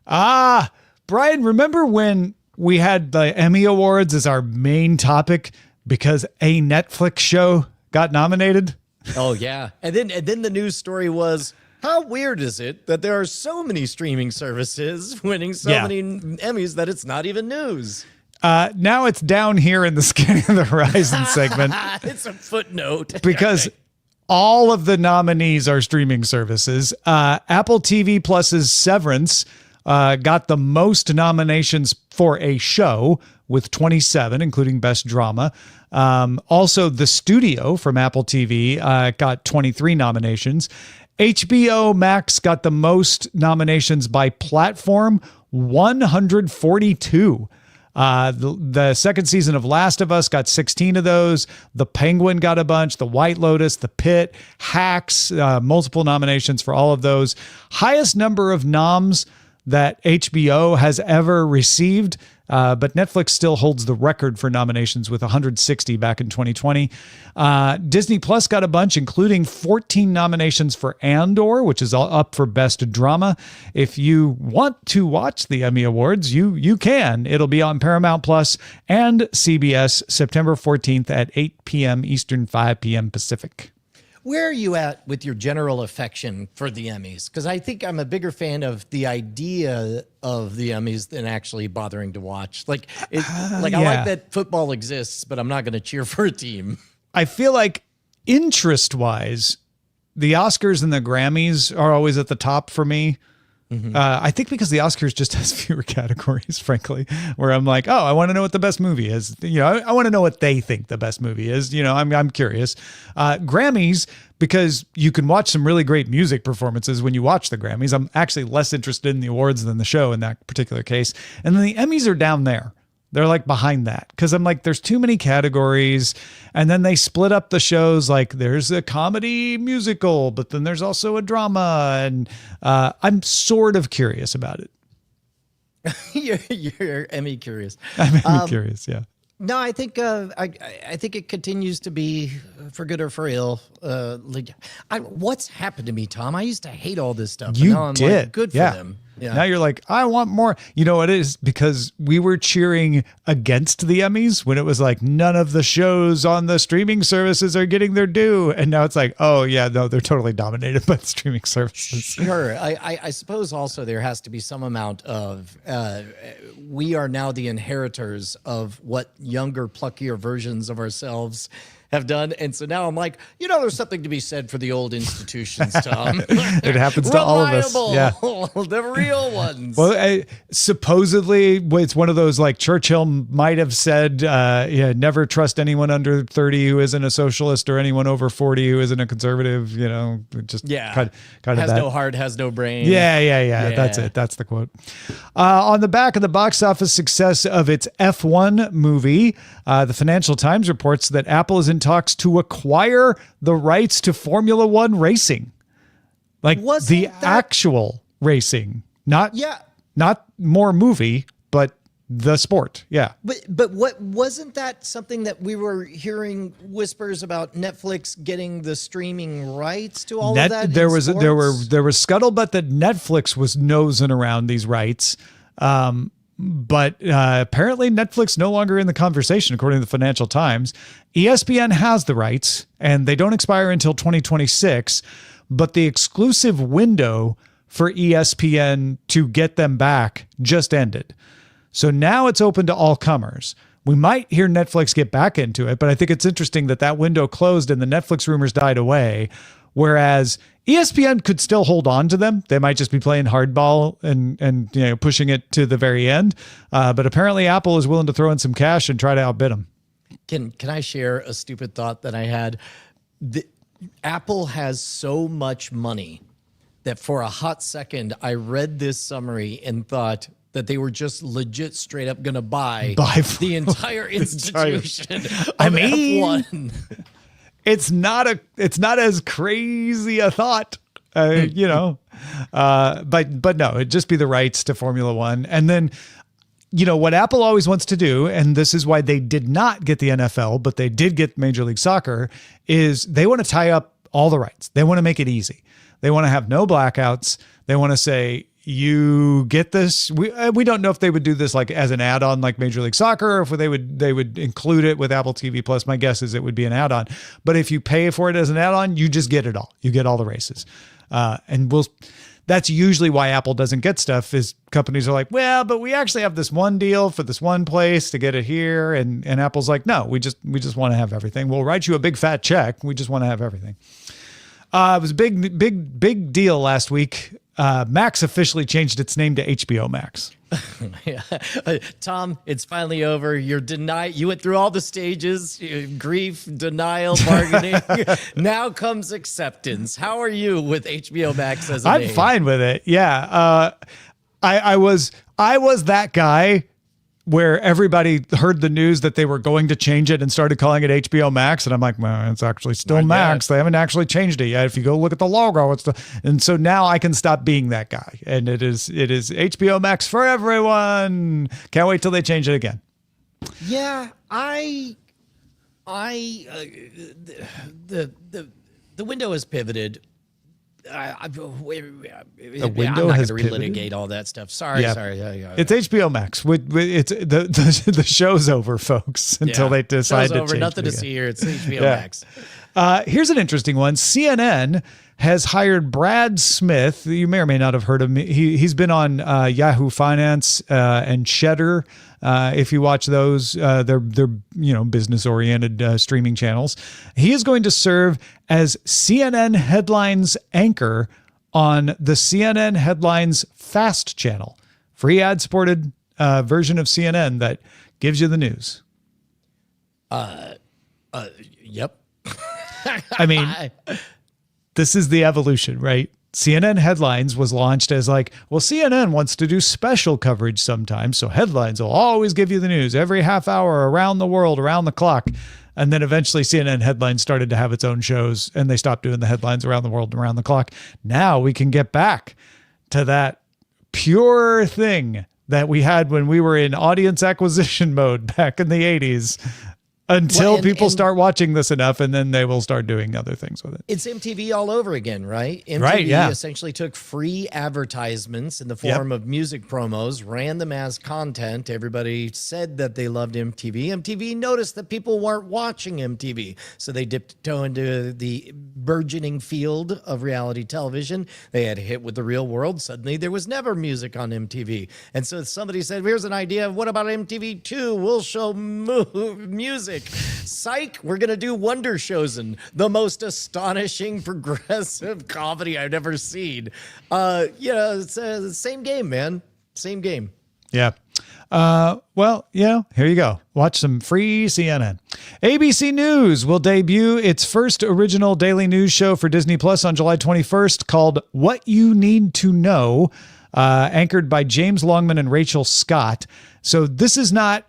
horizon! Brian, remember when we had the Emmy Awards as our main topic because a Netflix show got nominated? Oh, yeah. And then the news story was, how weird is it that there are so many streaming services winning so many Emmys that it's not even news? Now it's down here in the Scanning the Horizon segment. It's a footnote. Because all of the nominees are streaming services. Apple TV Plus's Severance got the most nominations for a show with 27, including Best Drama. Also, The Studio from Apple TV got 23 nominations. HBO Max got the most nominations by platform, 142. The second season of Last of Us got 16 of those. The Penguin got a bunch. The White Lotus, The Pit, Hacks, multiple nominations for all of those. Highest number of noms that HBO has ever received. But Netflix still holds the record for nominations with 160 back in 2020. Disney Plus got a bunch, including 14 nominations for Andor, which is all up for Best Drama. If you want to watch the Emmy Awards, you can. It'll be on Paramount Plus and CBS September 14th at 8 p.m. Eastern, 5 p.m. Pacific. Where are you at with your general affection for the Emmys? Because I think I'm a bigger fan of the idea of the Emmys than actually bothering to watch. I like that football exists, but I'm not going to cheer for a team. I feel like interest-wise, the Oscars and the Grammys are always at the top for me. I think because the Oscars just has fewer categories, frankly, where I'm like, oh, I want to know what the best movie is. I want to know what they think the best movie is. I'm curious. Grammys, because you can watch some really great music performances when you watch the Grammys. I'm actually less interested in the awards than the show in that particular case. And then the Emmys are down there. They're like behind that because I'm like, there's too many categories. And then they split up the shows. Like there's a comedy musical, but then there's also a drama. And I'm sort of curious about it. You're Emmy curious. I'm Emmy curious. Yeah. No, I think I think it continues to be, for good or for ill. What's happened to me, Tom? I used to hate all this stuff. You now I'm did. Like, good for them. Yeah. Now you're like, I want more. You know what it is? Because we were cheering against the Emmys when it was like, none of the shows on the streaming services are getting their due. And now it's like, oh, yeah, no, they're totally dominated by the streaming services. Sure. I suppose also there has to be some amount of, we are now the inheritors of what younger, pluckier versions of ourselves have done. And so now I'm like, there's something to be said for the old institutions, Tom. It happens to all of us. Yeah. The real ones. Well, supposedly it's one of those like Churchill might have said, never trust anyone under 30 who isn't a socialist or anyone over 40 who isn't a conservative, just kind of has that. No heart, has no brain. Yeah. That's it. That's the quote. On the back of the box office success of its F1 movie, the Financial Times reports that Apple is in talks to acquire the rights to Formula One racing. Like actual racing, not more movie, but the sport. Yeah. But what wasn't that something that we were hearing whispers about Netflix getting the streaming rights to all of that? There was scuttlebutt that Netflix was nosing around these rights. But apparently Netflix no longer in the conversation, according to the Financial Times. ESPN has the rights, and they don't expire until 2026. But the exclusive window for ESPN to get them back just ended. So now it's open to all comers. We might hear Netflix get back into it, but I think it's interesting that window closed and the Netflix rumors died away. Whereas ESPN could still hold on to them. They might just be playing hardball and pushing it to the very end. But apparently Apple is willing to throw in some cash and try to outbid them. Can I share a stupid thought that I had? Apple has so much money that for a hot second, I read this summary and thought that they were just legit straight up going to buy the entire institution of F1. It's not as crazy a thought, but no, it'd just be the rights to Formula One. And then, what Apple always wants to do, and this is why they did not get the NFL, but they did get Major League Soccer, is they want to tie up all the rights. They want to make it easy. They want to have no blackouts. They want to say, you get this. We don't know if they would do this like as an add-on like Major League Soccer, or if they would include it with Apple TV Plus. My guess is it would be an add-on. But if you pay for it as an add-on, you just get it all. You get all the races. That's usually why Apple doesn't get stuff, is companies are like, well, but we actually have this one deal for this one place to get it here. And Apple's like, no, we just want to have everything. We'll write you a big fat check. We just want to have everything. It was a big deal last week. Max officially changed its name to HBO Max. Tom, it's finally over. You went through all the stages: grief, denial, bargaining. Now comes acceptance. How are you with HBO Max as a name? I'm fine with it. Yeah. I was that guy where everybody heard the news that they were going to change it and started calling it HBO Max. And I'm like, well, it's actually still Max. They haven't actually changed it yet. If you go look at the logo, and so now I can stop being that guy. And it is HBO Max for everyone. Can't wait till they change it again. Yeah, the window has pivoted. I'm not going to relitigate all that stuff. Sorry. It's HBO Max. It's the show's over, folks. Until they decide to change. Nothing to see here. It's HBO Max. Here's an interesting one. CNN has hired Brad Smith. You may or may not have heard of him. He's been on Yahoo Finance and Cheddar. If you watch those, they're business oriented streaming channels. He is going to serve as CNN Headlines anchor on the CNN Headlines Fast channel, free ad supported version of CNN that gives you the news. Yep. I mean, this is the evolution, right? CNN Headlines was launched as like, well, CNN wants to do special coverage sometimes, so headlines will always give you the news every half hour around the world, around the clock. And then eventually CNN Headlines started to have its own shows, and they stopped doing the headlines around the world and around the clock. Now we can get back to that pure thing that we had when we were in audience acquisition mode back in the 80s. Until people start watching this enough, and then they will start doing other things with it. It's MTV all over again, right? MTV essentially took free advertisements in the form of music promos, ran them as content. Everybody said that they loved MTV. MTV noticed that people weren't watching MTV, so they dipped toe into the burgeoning field of reality television. They had a hit with the real world. Suddenly, there was never music on MTV. And so somebody said, here's an idea. What about MTV2? We'll show music. Psych, we're going to do Wonder Shows, and the most astonishing progressive comedy I've ever seen. It's the same game, man. Same game. Yeah. Here you go. Watch some free CNN. ABC News will debut its first original daily news show for Disney Plus on July 21st called What You Need to Know, anchored by James Longman and Rachel Scott. So this is not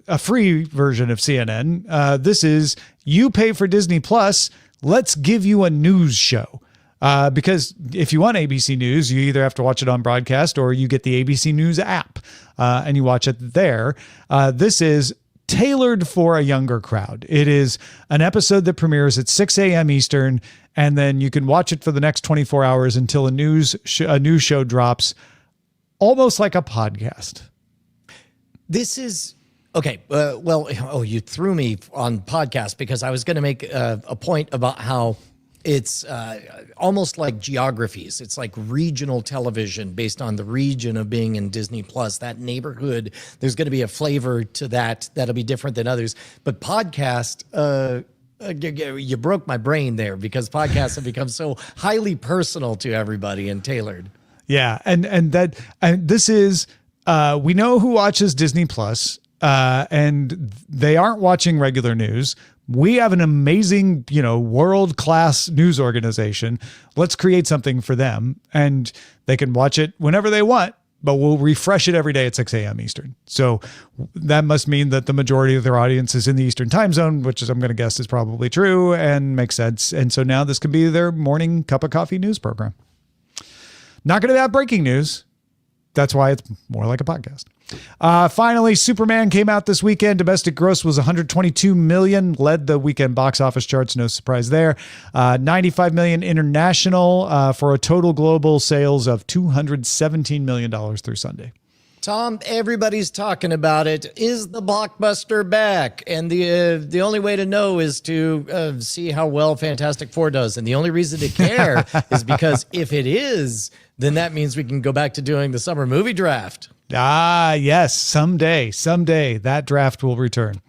a free version of CNN. This is, you pay for Disney Plus, let's give you a news show. Because if you want ABC News, you either have to watch it on broadcast or you get the ABC News app and you watch it there. This is tailored for a younger crowd. It is an episode that premieres at 6 a.m. Eastern, and then you can watch it for the next 24 hours until a news show drops, almost like a podcast. This is... Okay, you threw me on podcast because I was going to make a point about how it's almost like geographies. It's like regional television based on the region of being in Disney Plus. That neighborhood, there's going to be a flavor to that that'll be different than others. But podcast, you broke my brain there because podcasts have become so highly personal to everybody and tailored. Yeah, and this is we know who watches Disney Plus. And they aren't watching regular news. We have an amazing, world-class news organization. Let's create something for them, and they can watch it whenever they want, but we'll refresh it every day at 6 a.m. Eastern. So that must mean that the majority of their audience is in the Eastern time zone, which is, I'm going to guess, is probably true and makes sense. And so now this can be their morning cup of coffee news program. Not going to have breaking news. That's why it's more like a podcast. Finally, Superman came out this weekend. Domestic gross was $122 million, led the weekend box office charts. No surprise there. $95 million international for a total global sales of $217 million through Sunday. Tom, everybody's talking about it. Is the blockbuster back? And the only way to know is to see how well Fantastic Four does. And the only reason to care is because if it is, then that means we can go back to doing the summer movie draft. Ah, yes. Someday that draft will return.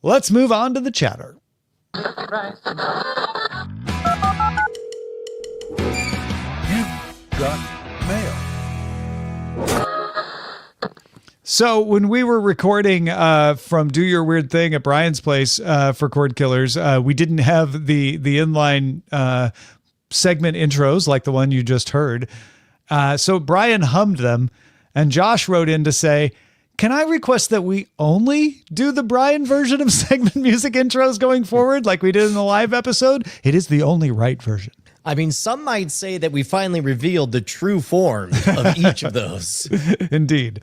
Let's move on to the chatter. You've got mail. So when we were recording from Do Your Weird Thing at Brian's place for Cordkillers, we didn't have the inline segment intros like the one you just heard. So Brian hummed them, and Josh wrote in to say, Can I request that we only do the Brian version of segment music intros going forward like we did in the live episode? It is the only right version. I mean, some might say that we finally revealed the true form of each of those. Indeed.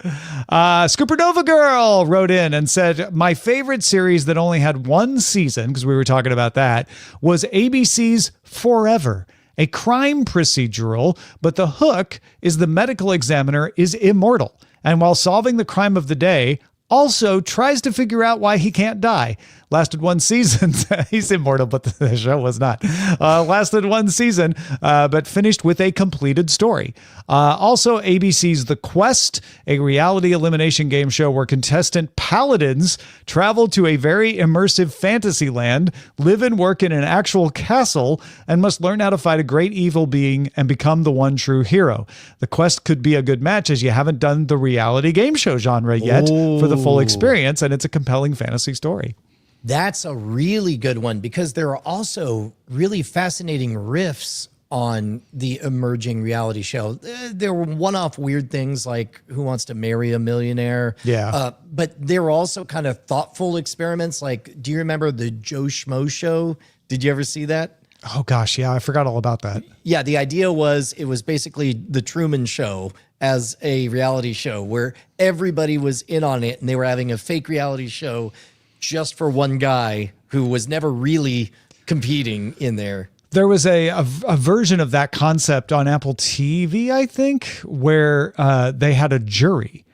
Scoopernova Girl wrote in and said, my favorite series that only had one season, because we were talking about that, was ABC's Forever, a crime procedural, but the hook is the medical examiner is immortal. And while solving the crime of the day, also tries to figure out why he can't die. Lasted one season. He's immortal, but the show was not. Lasted one season, but finished with a completed story. Also, ABC's The Quest, a reality elimination game show where contestant paladins travel to a very immersive fantasy land, live and work in an actual castle, and must learn how to fight a great evil being and become the one true hero. The Quest could be a good match as you haven't done the reality game show genre yet for the full experience, and it's a compelling fantasy story. That's a really good one because there are also really fascinating riffs on the emerging reality show. There were one-off weird things like Who Wants to Marry a Millionaire? Yeah. But there were also kind of thoughtful experiments. Like, do you remember the Joe Schmo show? Did you ever see that? Oh, gosh. Yeah, I forgot all about that. Yeah, the idea was it was basically the Truman Show as a reality show where everybody was in on it and they were having a fake reality show just for one guy who was never really competing in there. There was a version of that concept on Apple TV, I think, where they had a jury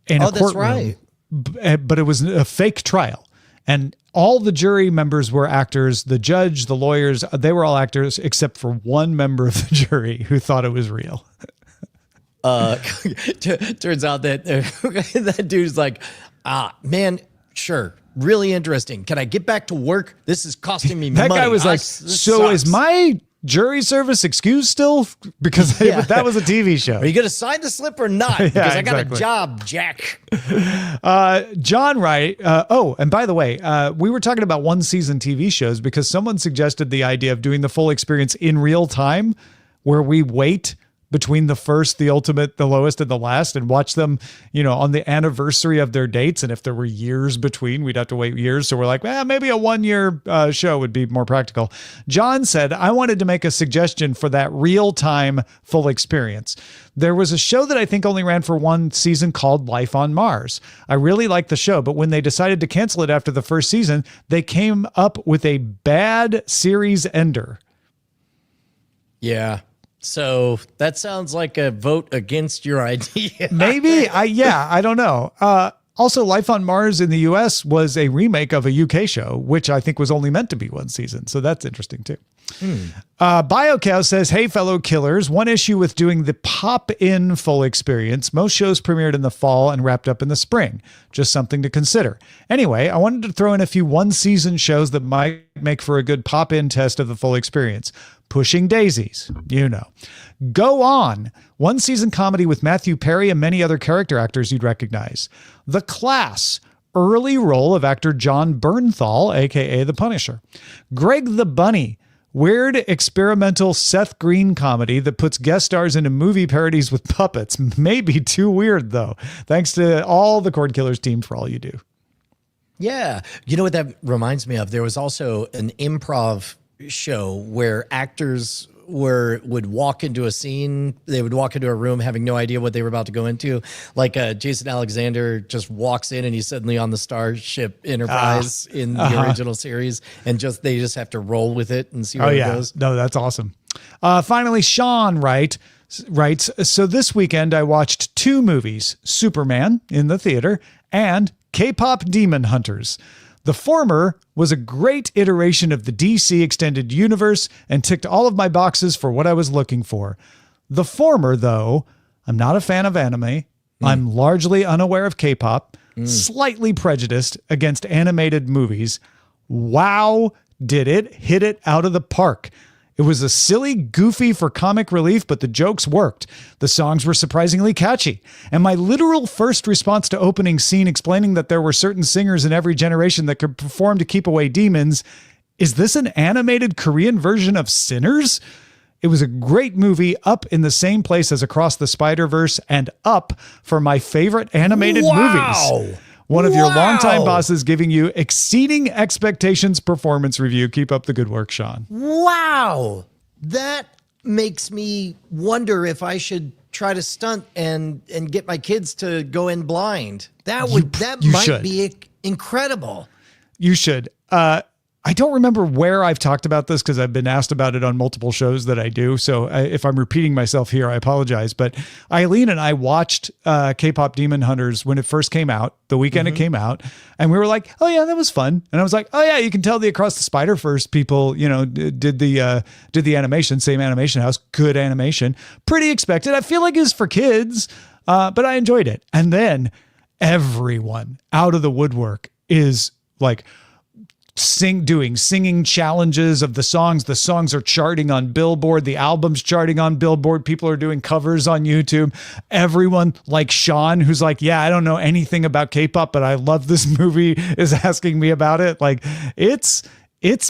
in a courtroom. That's right. But it was a fake trial. And all the jury members were actors. The judge, the lawyers, they were all actors except for one member of the jury who thought it was real. Turns out that that dude's like, man, sure. Really interesting. Can I get back to work? This is costing me money. That guy was like, so is my jury service excused still? Because that was a TV show. Are you going to sign the slip or not? Because I got a job, Jack. John Wright. And by the way, we were talking about one season TV shows because someone suggested the idea of doing the full experience in real time where we wait between the first, the ultimate, the lowest, and the last, and watch them, on the anniversary of their dates. And if there were years between, we'd have to wait years. So we're like, maybe a 1 year show would be more practical. John said, I wanted to make a suggestion for that real-time full experience. There was a show that I think only ran for one season called Life on Mars. I really liked the show, but when they decided to cancel it after the first season, they came up with a bad series ender. Yeah. So that sounds like a vote against your idea. Maybe. I don't know. Also, Life on Mars in the US was a remake of a UK show, which I think was only meant to be one season. So that's interesting too. BioCow says, hey, fellow killers, one issue with doing the pop-in full experience. Most shows premiered in the fall and wrapped up in the spring. Just something to consider. Anyway, I wanted to throw in a few one-season shows that might make for a good pop-in test of the full experience. Pushing Daisies, Go On, one-season comedy with Matthew Perry and many other character actors you'd recognize. The Class, early role of actor John Bernthal, a.k.a. The Punisher. Greg the Bunny, weird experimental Seth Green comedy that puts guest stars into movie parodies with puppets. Maybe too weird, though. Thanks to all the Cordkillers team for all you do. Yeah. You know what that reminds me of? There was also an improv show where actors would walk into a scene. They would walk into a room having no idea what they were about to go into. Like Jason Alexander just walks in and he's suddenly on the Starship Enterprise in the original series, and they just have to roll with it and see where it goes. No, that's awesome. Finally, Sean writes, so this weekend I watched 2 movies, Superman in the theater and K-pop Demon Hunters. The former was a great iteration of the DC Extended Universe and ticked all of my boxes for what I was looking for. The former, though, I'm not a fan of anime. I'm largely unaware of K-pop, slightly prejudiced against animated movies. Wow, did it hit it out of the park. It was a silly, goofy for comic relief, but the jokes worked. The songs were surprisingly catchy. And my literal first response to opening scene explaining that there were certain singers in every generation that could perform to keep away demons, is this an animated Korean version of Sinners? It was a great movie, up in the same place as Across the Spider-Verse and Up for my favorite animated movies. One of your longtime bosses giving you exceeding expectations performance review. Keep up the good work, Sean. Wow. That makes me wonder if I should try to stunt and get my kids to go in blind. That might be incredible. You should. I don't remember where I've talked about this because I've been asked about it on multiple shows that I do. So if I'm repeating myself here, I apologize. But Eileen and I watched K-pop Demon Hunters when it first came out, the weekend it came out. And we were like, oh yeah, that was fun. And I was like, oh yeah, you can tell the Across the Spider-Verse people, did the animation, same animation house, good animation, pretty expected. I feel like it was for kids, but I enjoyed it. And then everyone out of the woodwork is like, singing challenges of the songs. The songs are charting on Billboard. The album's charting on Billboard. People are doing covers on YouTube. Everyone like Sean, who's like, yeah, I don't know anything about K-pop, but I love this movie, is asking me about it. Like it's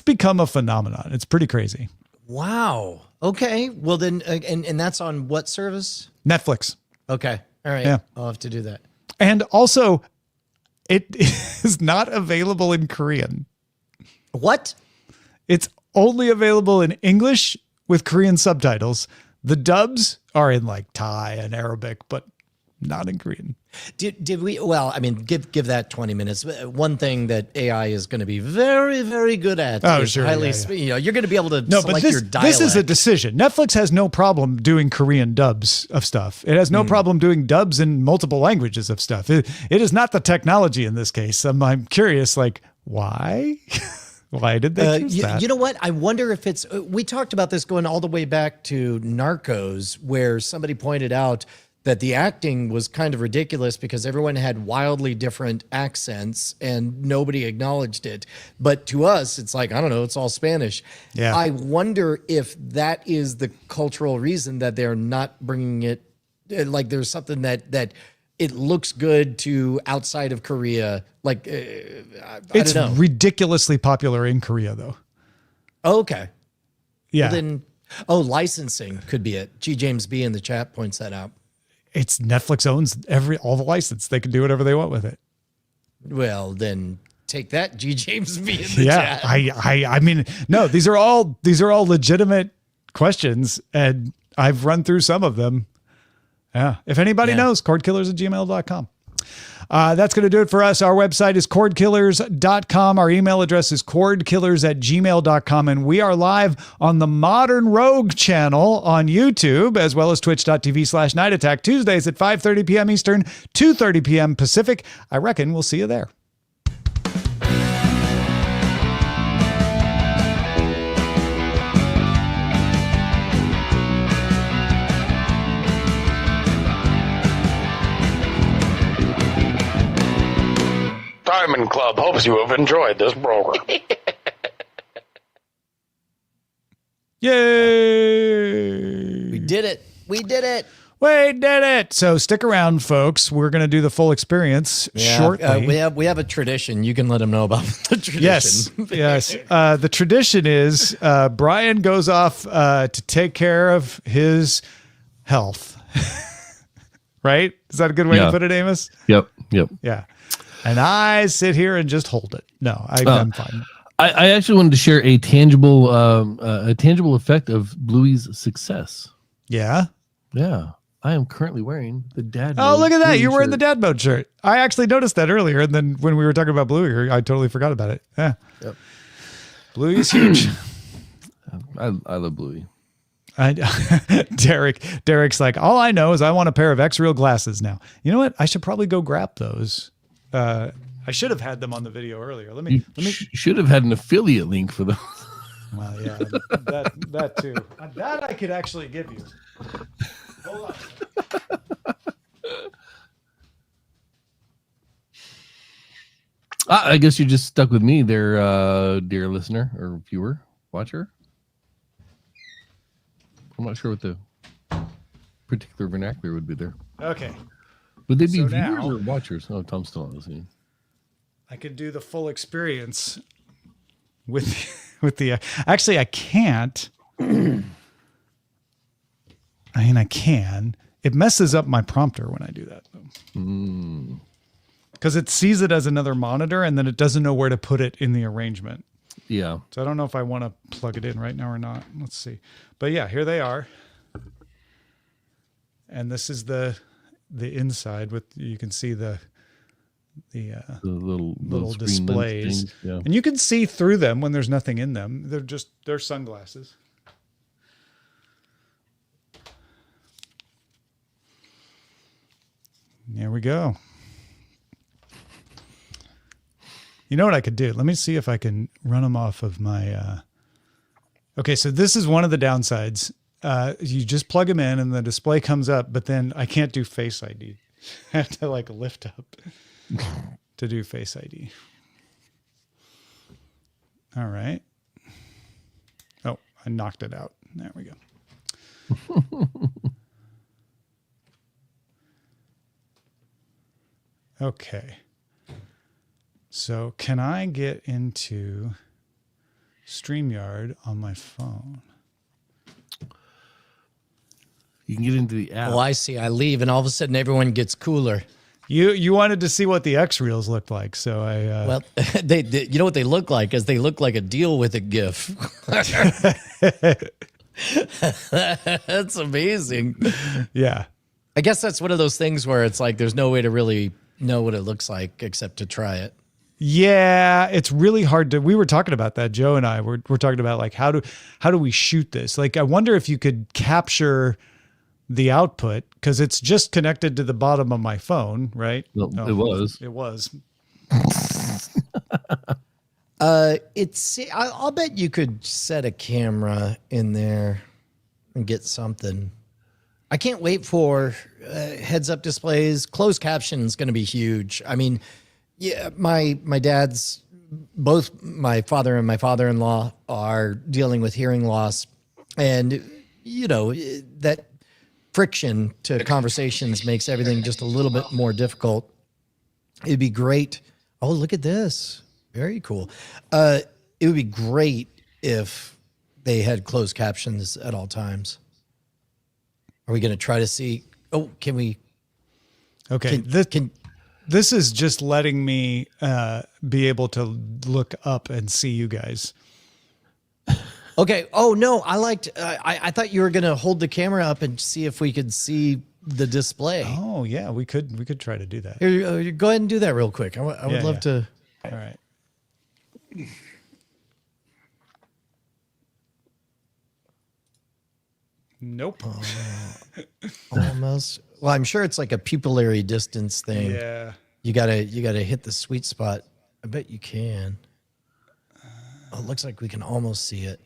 become a phenomenon. It's pretty crazy. Wow. Okay. Well then, and that's on what service? Netflix. Okay. All right. Yeah. I'll have to do that. And also it is not available in Korean. What? It's only available in English with Korean subtitles. The dubs are in like Thai and Arabic, but not in Korean. Did we? Well, I mean, give that 20 minutes. One thing that AI is going to be very, very good at. Oh, is sure. highly, you're going to be able to select your dialect. This is a decision. Netflix has no problem doing Korean dubs of stuff. It has no problem doing dubs in multiple languages of stuff. It is not the technology in this case. I'm curious, like, why? Why did they choose that? You know what? I wonder if it's, we talked about this going all the way back to Narcos, where somebody pointed out that the acting was kind of ridiculous because everyone had wildly different accents and nobody acknowledged it. But to us, it's like, I don't know, it's all Spanish. Yeah. I wonder if that is the cultural reason that they're not bringing it, like there's something that it looks good to outside of Korea. Like, It's I don't know. ridiculously popular in Korea, though. Oh, okay. Yeah. Well, then, licensing could be it. G. James B in the chat points that out. It's Netflix owns all the license. They can do whatever they want with it. Well, then take that, G. James B in the chat. I mean, no, these are all legitimate questions, and I've run through some of them. Yeah. If anybody knows, cordkillers@gmail.com. That's going to do it for us. Our website is cordkillers.com. Our email address is cordkillers@gmail.com. And we are live on the Modern Rogue channel on YouTube, as well as twitch.tv/Night Attack, Tuesdays at 5:30 p.m. Eastern, 2:30 p.m. Pacific. I reckon we'll see you there. Diamond Club hopes you have enjoyed this program. Yay! We did it. We did it. We did it. So stick around, folks. We're going to do the full experience shortly. We have a tradition. You can let them know about the tradition. Yes. The tradition is Brian goes off to take care of his health. Right? Is that a good way to put it, Amos? Yep. Yeah. And I sit here and just hold it. No, I'm fine. I actually wanted to share a tangible effect of Bluey's success. Yeah. Yeah. I am currently wearing the dad. Oh, look at that. Bluey You're wearing shirt. the dad mode shirt. I actually noticed that earlier. And then when we were talking about Bluey, I totally forgot about it. Yeah. Yep. Bluey's huge. I love Bluey. Derek's like, all I know is I want a pair of X-Real glasses now. You know what? I should probably go grab those. I should have had them on the video earlier. Let me Should have had an affiliate link for those. Well, yeah, that too. That I could actually give you. Hold on. I guess you're just stuck with me there, dear listener or viewer, watcher. I'm not sure what the particular vernacular would be there. Okay. Would they be So viewers now- or watchers? Oh, Tom's still not listening. I could do the full experience with the. Actually, I can't I mean, I can. It messes up my prompter when I do that. Because it sees it as another monitor and then it doesn't know where to put it in the arrangement. Yeah. So I don't know if I want to plug it in right now or not. Let's see. But yeah, here they are. And this is the inside with, you can see the little displays. Yeah. And you can see through them when there's nothing in them. They're sunglasses. There we go. You know what I could do? Let me see if I can run them off of my... Okay, so this is one of the downsides. You just plug them in and the display comes up, but then I can't do Face ID. I have to like lift up to do Face ID. All right. Oh, I knocked it out. There we go. Okay. So can I get into StreamYard on my phone? You can get into the app. Oh, I see. I leave, and all of a sudden, everyone gets cooler. You wanted to see what the X reels looked like, so I. Well, they you know what they look like? Is they look like a deal with a GIF. That's amazing. Yeah. I guess that's one of those things where it's like there's no way to really know what it looks like except to try it. Yeah, it's really hard to. We were talking about that. Joe and I were talking about like how do we shoot this? Like, I wonder if you could capture the output because it's just connected to the bottom of my phone, right? Well, No, it was. It was. I'll bet you could set a camera in there and get something. I can't wait for heads-up displays. Closed caption is going to be huge. I mean, yeah, my dad's, both my father and my father-in-law are dealing with hearing loss, and you know that friction to conversations makes everything just a little bit more difficult. It'd be great. Oh, look at this. Very cool. It would be great if they had closed captions at all times. Are we going to try to see? Oh, can we? Okay. This is just letting me be able to look up and see you guys. Okay. Oh no, I liked. I thought you were going to hold the camera up and see if we could see the display. Oh yeah, we could try to do that. Here, go ahead and do that real quick. I would love to. All right. Nope. Almost. Well, I'm sure it's like a pupillary distance thing. Yeah. You gotta hit the sweet spot. I bet you can. Oh, it looks like we can almost see it.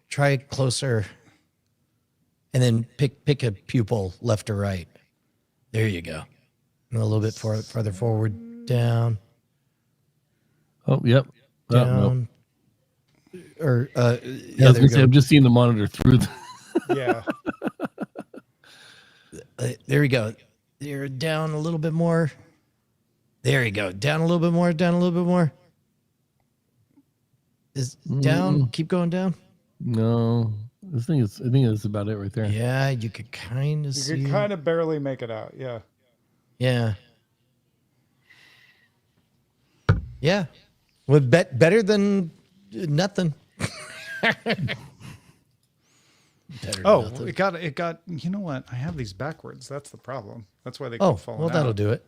Try closer, and then pick a pupil left or right. There you go. And a little bit farther forward, down. Oh, yep. Down. Or I was gonna say, I'm just seeing the monitor through. Yeah. There we go. You're down a little bit more. There you go. Down a little bit more. Down a little bit more. Is down. Keep going down. No, I think it's about it right there. Yeah, you could kind of see. You could kind of barely make it out. Yeah. Yeah. Yeah. Well, better than nothing. It got. You know what? I have these backwards. That's the problem. That's why they keep falling out. That'll do it.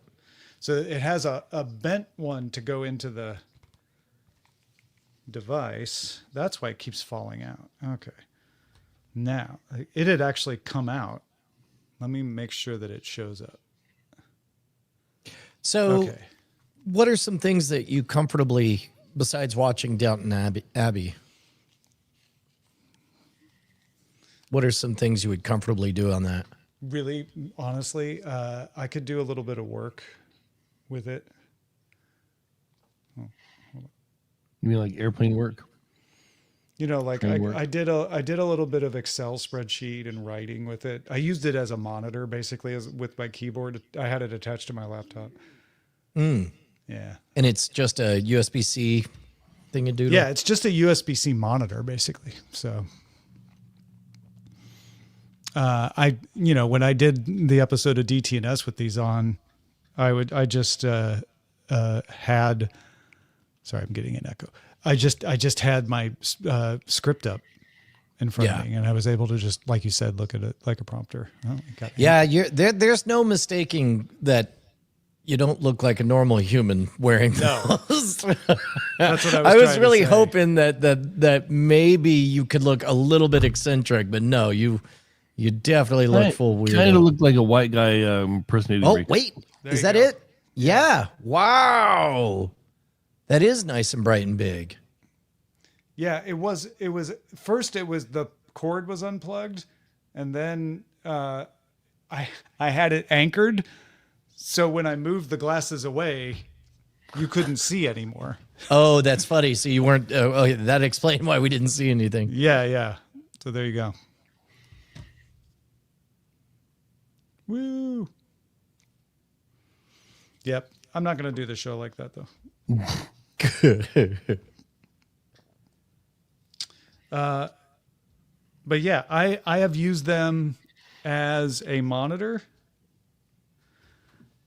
So it has a bent one to go into the device. That's why it keeps falling out. Okay. Now, it had actually come out. Let me make sure that it shows up. So, Okay. What are some things that you comfortably, besides watching Downton Abbey, what are some things you would comfortably do on that? Really, honestly, I could do a little bit of work with it. You mean like airplane work? You know, like I did a little bit of Excel spreadsheet and writing with it. I used it as a monitor, basically, with my keyboard. I had it attached to my laptop. Yeah. And it's just a USB-C thing to do? Yeah, it's just a USB-C monitor, basically. So when I did the episode of DTNS with these on, I just had, sorry, I'm getting an echo. I just had my script up in front of me, and I was able to just, like you said, look at it like a prompter. Oh, There's no mistaking that you don't look like a normal human wearing those. That's what I was really hoping that maybe you could look a little bit eccentric, but no, you definitely look full weird. Kind of looked like a white guy impersonating. Oh, wait. Is that it? Yeah. Wow. That is nice and bright and big. Yeah, it was first it was the cord was unplugged, and then I had it anchored, so when I moved the glasses away, you couldn't see anymore. Oh, that's funny. So you weren't that explained why we didn't see anything. Yeah. So there you go. Woo. Yep. I'm not going to do the show like that, though. But yeah, I have used them as a monitor.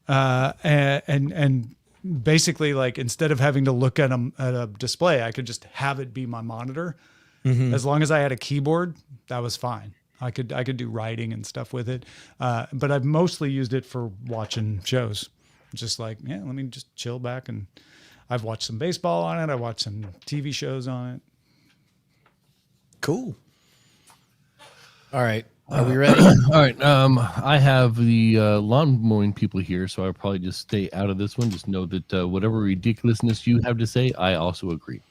And basically, like, instead of having to look at a display, I could just have it be my monitor. Mm-hmm. As long as I had a keyboard, that was fine. I could do writing and stuff with it. But I've mostly used it for watching shows. Just like, let me just chill back, and I've watched some baseball on it. I watched some TV shows on it. Cool. All right. Are we ready? All right. I have the lawn mowing people here, so I'll probably just stay out of this one. Just know that whatever ridiculousness you have to say, I also agree.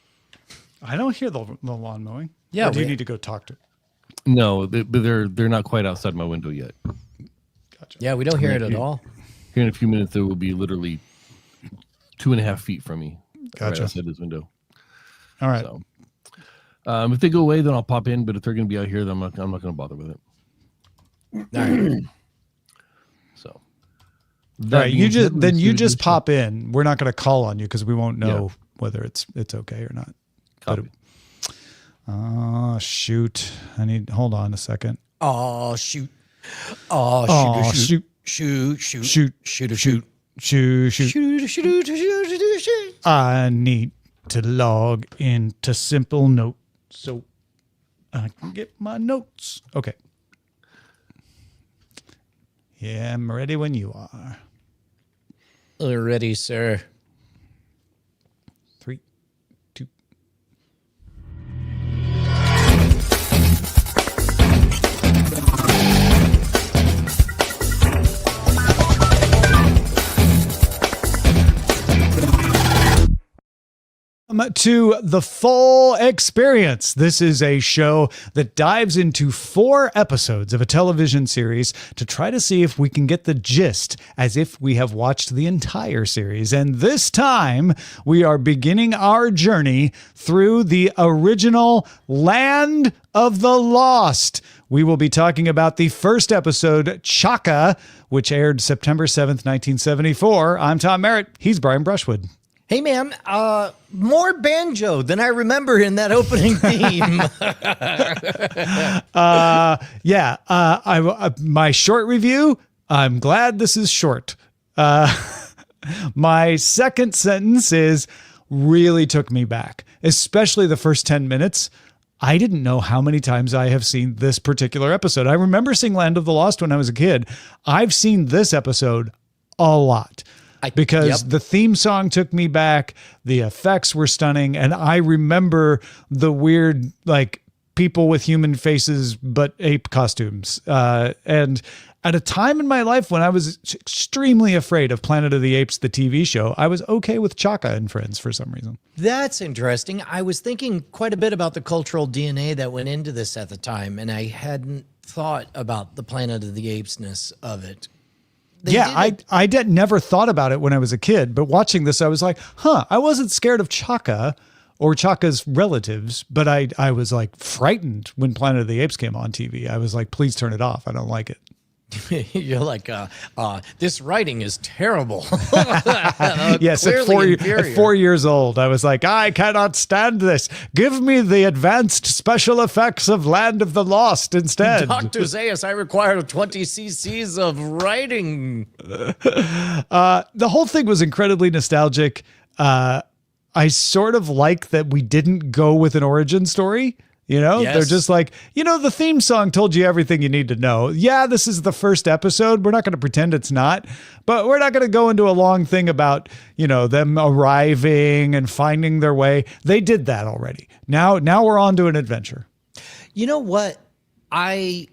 I don't hear the lawn mowing. Yeah. Or do you need to go talk to? No, but they're not quite outside my window yet. Gotcha. Yeah, we don't hear it at all. Here in a few minutes, they will be literally 2.5 feet from me. Gotcha. Right outside this window. All right. So, if they go away, then I'll pop in. But if they're going to be out here, then I'm not going to bother with it. All right. So, all right. You just pop in. We're not going to call on you because we won't know whether it's okay or not. Copy. Oh, shoot. Hold on a second. Oh, shoot. Shoot. I need to log into Simple Notes so I can get my notes. Okay. Yeah, I'm ready when you are. Ready, sir. 3, 2. To the full experience. This is a show that dives into 4 episodes of a television series to try to see if we can get the gist as if we have watched the entire series. And this time we are beginning our journey through the original Land of the Lost. We will be talking about the first episode, Chaka, which aired September 7th, 1974. I'm Tom Merritt. He's Brian Brushwood. Hey, man, more banjo than I remember in that opening theme. My short review, I'm glad this is short. My second sentence is really took me back, especially the first 10 minutes. I didn't know how many times I have seen this particular episode. I remember seeing Land of the Lost when I was a kid. I've seen this episode a lot. Because the theme song took me back, the effects were stunning, and I remember the weird, like, people with human faces but ape costumes. And at a time in my life when I was extremely afraid of Planet of the Apes, the TV show, I was okay with Chaka and Friends for some reason. That's interesting. I was thinking quite a bit about the cultural DNA that went into this at the time, and I hadn't thought about the Planet of the Apes-ness of it. I never thought about it when I was a kid, but watching this, I was like, I wasn't scared of Chaka or Chaka's relatives, but I was like frightened when Planet of the Apes came on TV. I was like, please turn it off. I don't like it. You're like, this writing is terrible. Yes, at Clearly 4 years old, I was like, I cannot stand this. Give me the advanced special effects of Land of the Lost instead. Dr. Zayas, I require 20 cc's of writing. The whole thing was incredibly nostalgic. I sort of like that we didn't go with an origin story. You know, Yes. they're just like, the theme song told you everything you need to know. Yeah, this is the first episode. We're not going to pretend it's not, but we're not going to go into a long thing about, them arriving and finding their way. They did that already. Now we're on to an adventure. You know what? I've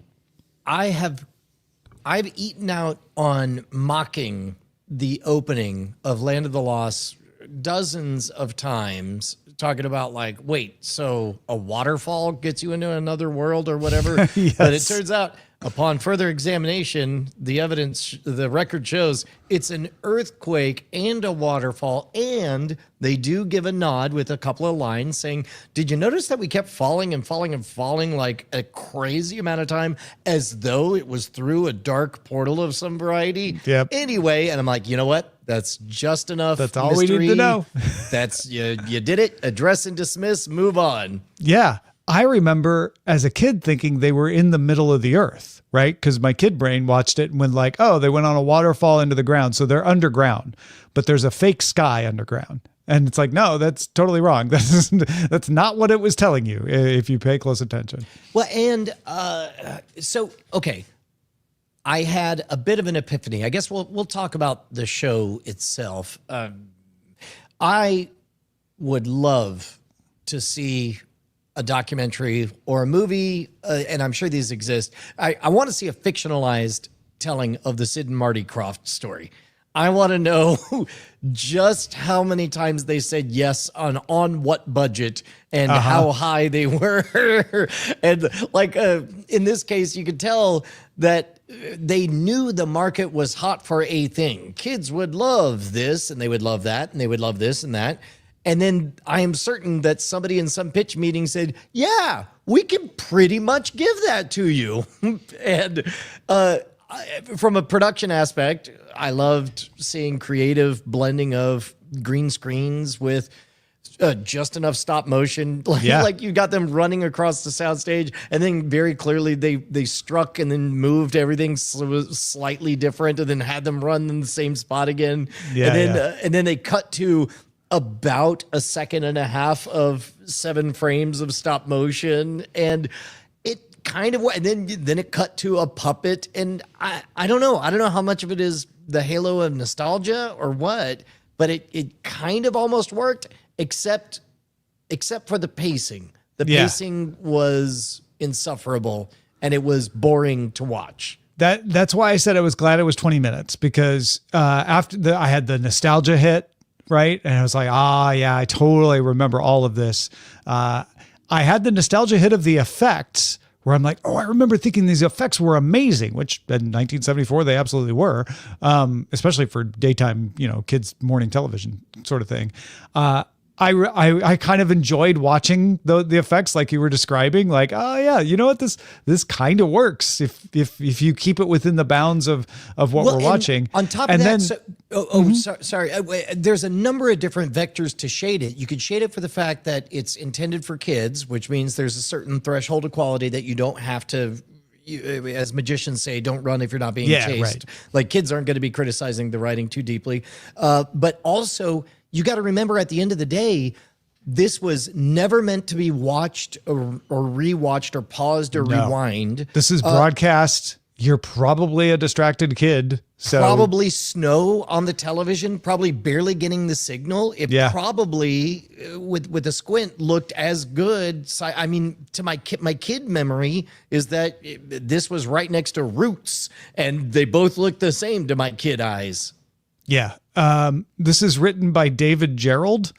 eaten out on mocking the opening of Land of the Lost dozens of times, talking about like, wait, so a waterfall gets you into another world or whatever. Yes. But it turns out, upon further examination, the record shows it's an earthquake and a waterfall, and they do give a nod with a couple of lines saying, did you notice that we kept falling and falling and falling like a crazy amount of time as though it was through a dark portal of some variety? Yep. Anyway, and I'm like, you know what? That's just enough. That's all we need to know. That's you did it. Address and dismiss. Move on. Yeah. I remember as a kid thinking they were in the middle of the earth, right? Because my kid brain watched it and went like, oh, they went on a waterfall into the ground. So they're underground, but there's a fake sky underground. And it's like, no, that's totally wrong. That's not what it was telling you if you pay close attention. Well, and okay. I had a bit of an epiphany. I guess we'll talk about the show itself. I would love to see a documentary or a movie, and I'm sure these exist. I want to see a fictionalized telling of the Sid and Marty Krofft story. I want to know just how many times they said yes on what budget and how high they were. And like in this case, you could tell that they knew the market was hot for a thing. Kids would love this and they would love that and they would love this and that. And then I am certain that somebody in some pitch meeting said, yeah, we can pretty much give that to you. And from a production aspect, I loved seeing creative blending of green screens with just enough stop motion. Like you got them running across the soundstage, and then very clearly they struck and then moved everything slightly different, and then had them run in the same spot again. And then they cut to about a second and a half of 7 frames of stop motion, and it kind of, and then it cut to a puppet, and I don't know how much of it is the halo of nostalgia or what, but it kind of almost worked, except for the pacing. The pacing was insufferable, and it was boring to watch. That's why I said I was glad it was 20 minutes, because after I had the nostalgia hit, right? And I was like, yeah, I totally remember all of this. I had the nostalgia hit of the effects, where I'm like, oh, I remember thinking these effects were amazing, which in 1974, they absolutely were, especially for daytime, kids morning television sort of thing. I kind of enjoyed watching the effects like you were describing, like, oh yeah, you know what, this kind of works if you keep it within the bounds of what we're watching. On top of that, sorry, there's a number of different vectors to shade it. You could shade it for the fact that it's intended for kids, which means there's a certain threshold of quality that you don't have to. As magicians say, don't run if you're not being chased. Right. Like kids aren't going to be criticizing the writing too deeply, but also. You got to remember, at the end of the day, this was never meant to be watched or rewatched or paused or rewind. This is broadcast. You're probably a distracted kid. So probably snow on the television, probably barely getting the signal. It probably, with a squint, looked as good. I mean, to my kid memory is that this was right next to Roots, and they both looked the same to my kid eyes. Yeah. This is written by David Gerald,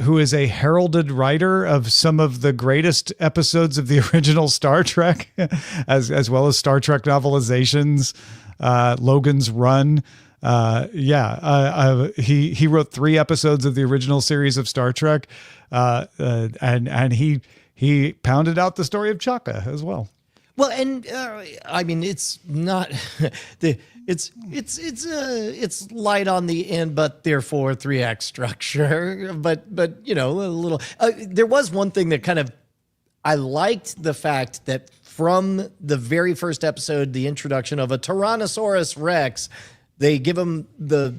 who is a heralded writer of some of the greatest episodes of the original Star Trek, as well as Star Trek novelizations, Logan's Run. He wrote 3 episodes of the original series of Star Trek, and he pounded out the story of Chaka as well. Well, and I mean, it's not it's light on the end, but therefore 3-act structure. But you know, a little. There was one thing that kind of I liked the fact that from the very first episode, the introduction of a Tyrannosaurus Rex. They give him the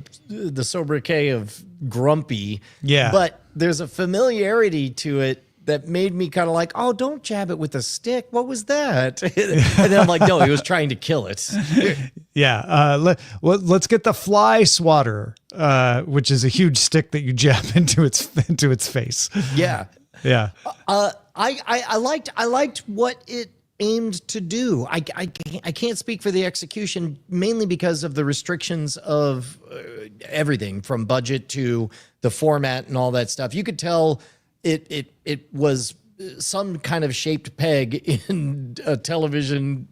sobriquet of Grumpy. Yeah. But there's a familiarity to it that made me kind of like, oh, don't jab it with a stick. What was that? And then I'm like, no, he was trying to kill it. Yeah. Let's get the fly swatter, which is a huge stick that you jab into its face. Yeah. Yeah. I liked what it aimed to do. I can't speak for the execution, mainly because of the restrictions of everything from budget to the format and all that stuff. You could tell it was some kind of shaped peg in a television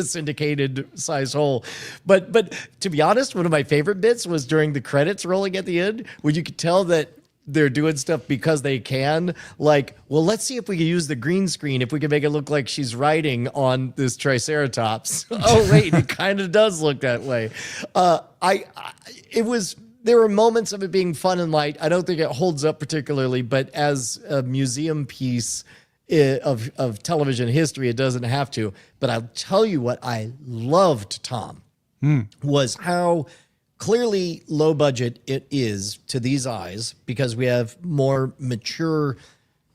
syndicated size hole. But to be honest, one of my favorite bits was during the credits rolling at the end, where you could tell that they're doing stuff because they can. Like, well, let's see if we can use the green screen, if we can make it look like she's riding on this Triceratops. Oh, wait, it kind of does look that way. There were moments of it being fun and light. I don't think it holds up particularly, but as a museum piece of television history, it doesn't have to. But I'll tell you what I loved, Tom, was how clearly low budget it is to these eyes, because we have more mature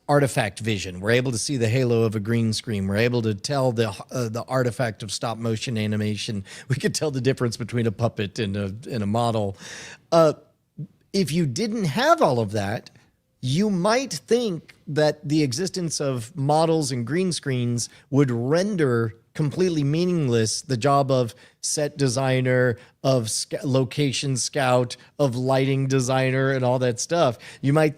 artifact vision. We're able to see the halo of a green screen. We're able to tell the artifact of stop motion animation. We could tell the difference between a puppet and a model. If you didn't have all of that, you might think that the existence of models and green screens would render completely meaningless the job of set designer, of location scout, of lighting designer, and all that stuff. You might,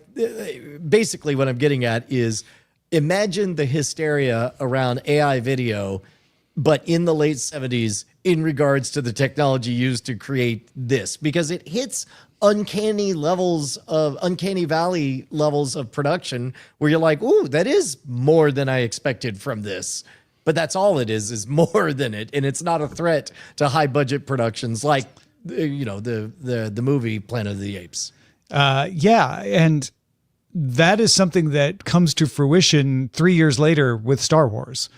basically what I'm getting at is, imagine the hysteria around AI video, but in the late 70s in regards to the technology used to create this, because it hits uncanny valley levels of production where you're like, ooh, that is more than I expected from this. But that's all it is more than it. And it's not a threat to high budget productions like, you know, the movie Planet of the Apes. Yeah. And that is something that comes to fruition 3 years later with Star Wars,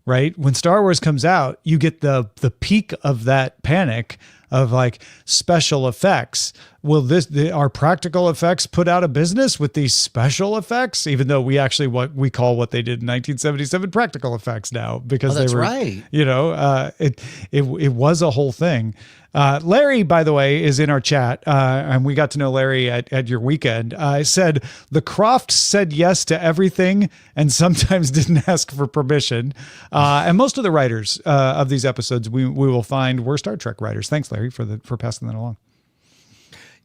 right? When Star Wars comes out, you get the peak of that panic of like special effects. Will our practical effects put out of business with these special effects? Even though we actually what we call what they did in 1977 practical effects now, because that's they were right. You know, it was a whole thing. Larry, by the way, is in our chat, and we got to know Larry at your weekend. Said the Crofts said yes to everything and sometimes didn't ask for permission. And most of the writers of these episodes we will find were Star Trek writers. Thanks, Larry, for passing that along.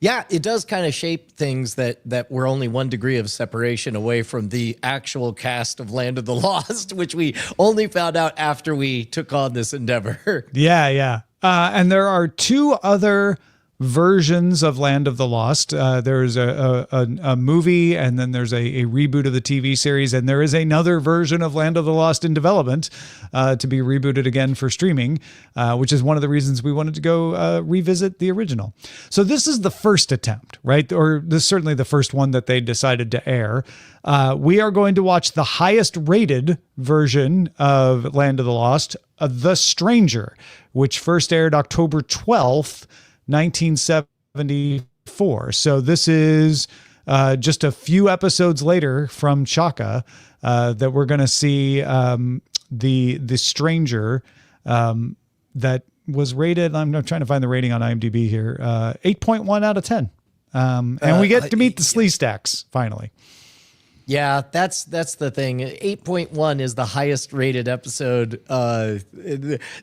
Yeah, it does kind of shape things that we're only 1 degree of separation away from the actual cast of Land of the Lost, which we only found out after we took on this endeavor. Yeah. And there are 2 other versions of Land of the Lost. There's a movie, and then there's a reboot of the TV series, and there is another version of Land of the Lost in development to be rebooted again for streaming, which is one of the reasons we wanted to go revisit the original. So this is the first attempt, right? Or this is certainly the first one that they decided to air. We are going to watch the highest rated version of Land of the Lost, The Stranger, which first aired October 12th, 1974. So this is just a few episodes later from Chaka that we're going to see the Stranger that was rated. I'm trying to find the rating on IMDb here. 8.1 out of 10. And we get to meet the Slee Stacks finally. Yeah, that's the thing. 8.1 is the highest rated episode.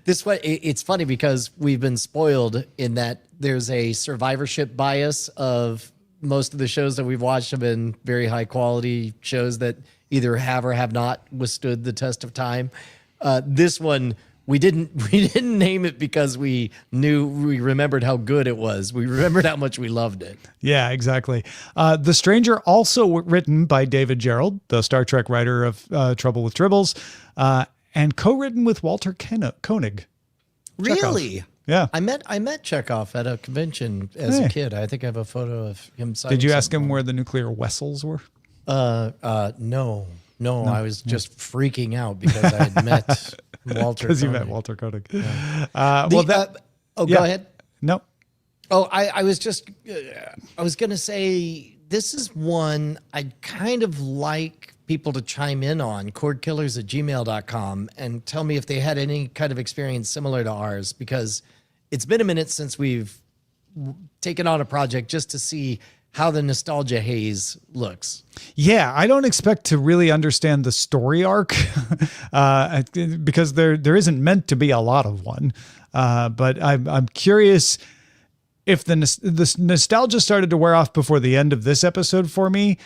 This way, it's funny because we've been spoiled in that there's a survivorship bias of most of the shows that we've watched have been very high quality shows that either have or have not withstood the test of time. This one, we didn't name it because we remembered how good it was. We remembered how much we loved it. Yeah, exactly. The Stranger, also written by David Gerrold, the Star Trek writer of Trouble with Tribbles. and co-written with Walter Koenig. Really? Yeah. I met Chekhov at a convention as a kid. I think I have a photo of him signing. Did you ask him something. where the nuclear vessels were? No. I was just freaking out because I had met Walter. Because you met Koenig. Walter Koenig. Yeah. Go ahead. No. Oh, I was just, I was going to say, this is one I'd kind of like people to chime in on, cordkillers@gmail.com, and tell me if they had any kind of experience similar to ours, because it's been a minute since we've taken on a project just to see how the nostalgia haze looks. Yeah, I don't expect to really understand the story arc because there isn't meant to be a lot of one. But I'm curious if the nostalgia started to wear off before the end of this episode for me.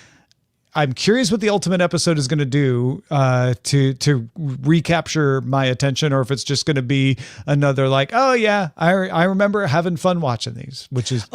I'm curious what the ultimate episode is going to do to recapture my attention, or if it's just going to be another like, oh yeah, I remember having fun watching these, which is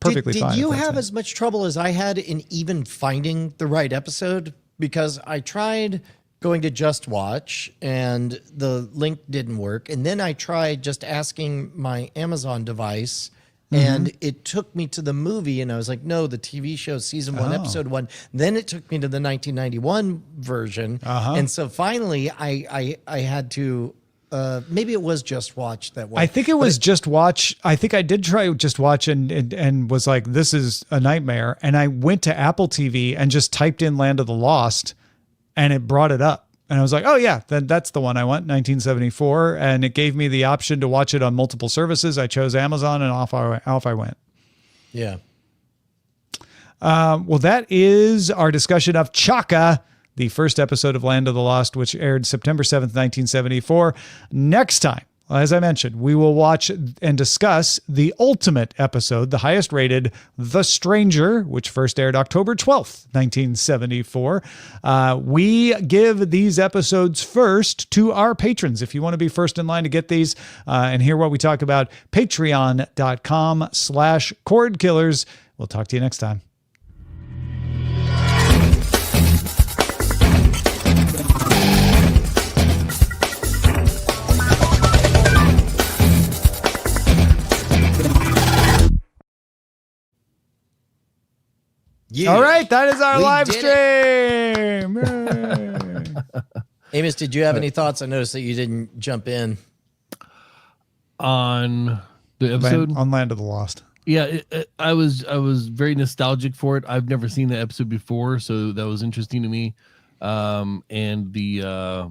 perfectly fine. Did you have as much trouble as I had in even finding the right episode? Because I tried going to Just Watch and the link didn't work, and then I tried just asking my Amazon device. And it took me to the movie, and I was like, no, the TV show, season 1, episode 1. Then it took me to the 1991 version. And so finally, I had to, maybe it was Just Watch that one. I think it was Just Watch. I think I did try Just Watch and was like, this is a nightmare. And I went to Apple TV and just typed in Land of the Lost, and it brought it up. And I was like, oh yeah, then that's the one I want, 1974. And it gave me the option to watch it on multiple services. I chose Amazon, and off I went. Yeah. Well, that is our discussion of Chaka, the first episode of Land of the Lost, which aired September 7th, 1974. Next time, as I mentioned, we will watch and discuss the ultimate episode, the highest rated, The Stranger, which first aired October 12th, 1974. We give these episodes first to our patrons. If you want to be first in line to get these and hear what we talk about, patreon.com/cordkillers. We'll talk to you next time. Yeah. All right, that is our We live did stream. Yay. Amos, did you have any thoughts? I noticed that you didn't jump in. On the episode? On Land of the Lost. Yeah, I was very nostalgic for it. I've never seen the episode before, so that was interesting to me. And the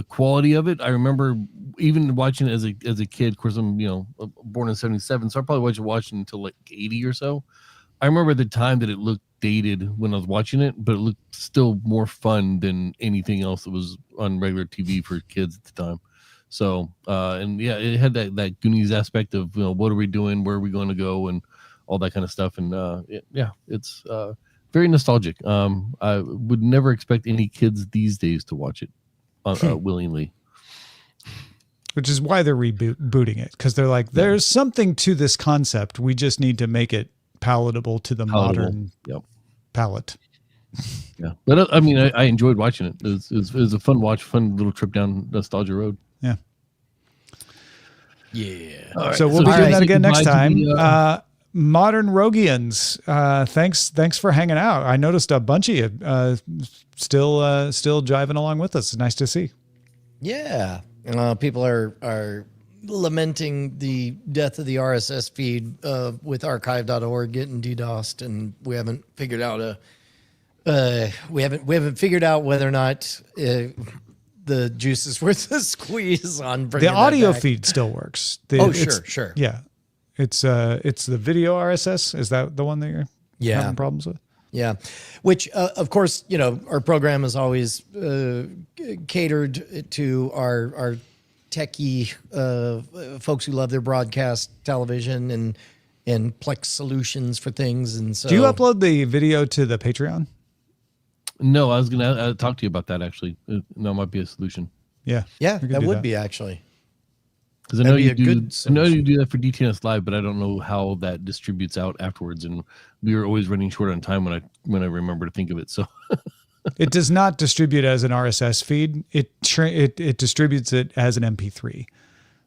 quality of it, I remember even watching it as a kid. Of course, I'm born in '77, so I probably wasn't watching until like '80 or so. I remember at the time that it looked dated when I was watching it, but it looked still more fun than anything else that was on regular TV for kids at the time. So, and yeah, it had that Goonies aspect of, what are we doing? Where are we going to go? And all that kind of stuff. And it's very nostalgic. I would never expect any kids these days to watch it willingly. Which is why they're rebooting it, because they're like, there's something to this concept. We just need to make it palatable to the modern palate. Yeah, but I mean, I enjoyed watching it. It was a fun watch, fun little trip down nostalgia road. Yeah. Yeah. Right, so we'll be doing that again next time. The, Modern Rogians, thanks for hanging out. I noticed a bunch of you still driving along with us. It's nice to see. Yeah. People are lamenting the death of the RSS feed with archive.org getting DDoSed, and we haven't figured out we haven't figured out whether or not the juice is worth the squeeze on bringing the audio that back. feed still works. Sure. Yeah, it's the video RSS. Is that the one that you're having problems with? Yeah, which of course, our program is always catered to our techie folks who love their broadcast television and Plex solutions for things. And so, do you upload the video to the Patreon? No, I was gonna talk to you about that actually. That might be a solution. Yeah, that would be actually. Because I know you do that for DTNS Live, but I don't know how that distributes out afterwards. And we were always running short on time when I remember to think of it. So It does not distribute as an RSS feed. It distributes it as an MP3.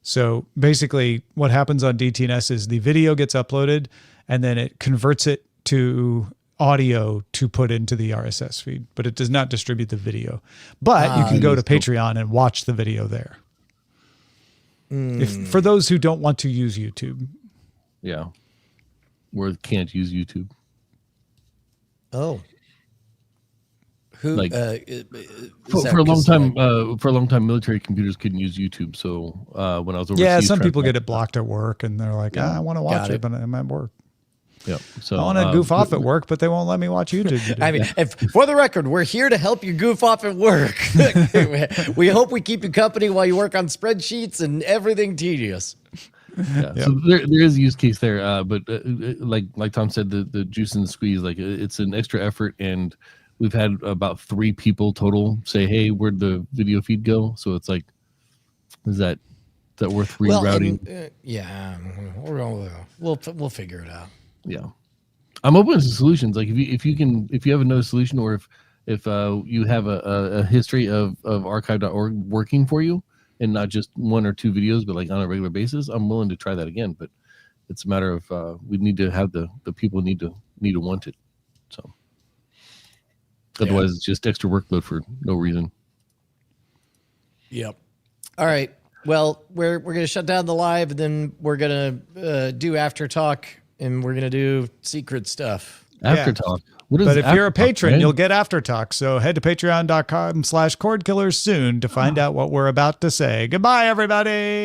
So basically what happens on DTNS is the video gets uploaded and then it converts it to audio to put into the RSS feed, but it does not distribute the video. But you can go to Patreon and watch the video there. For those who don't want to use YouTube. Yeah. Or can't use YouTube. Oh. Who for a long time military computers couldn't use YouTube. So when I was overseas, some people get it blocked at work and they're like, I want to watch it, but I'm at work. Yeah, so I want to goof off at work, but they won't let me watch YouTube. I mean, for the record, we're here to help you goof off at work. We hope we keep you company while you work on spreadsheets and everything tedious. Yeah. So there is a use case there, but like Tom said, the juice and the squeeze, like it's an extra effort, and we've had about 3 people total say, "Hey, where'd the video feed go?" So it's like, is that worth rerouting? We'll figure it out. Yeah, I'm open to solutions. Like if you have another solution, or if you have a history of archive.org working for you, and not just 1 or 2 videos, but like on a regular basis, I'm willing to try that again. But it's a matter of we need to have the people need to want it. So otherwise, it's just extra workload for no reason. Yep. All right. Well, we're gonna shut down the live, and then we're gonna do after talk. And we're going to do secret stuff. After talk. But if you're a patron, you'll get after talk. So head to patreon.com/cordkillers soon to find out what we're about to say. Goodbye, everybody.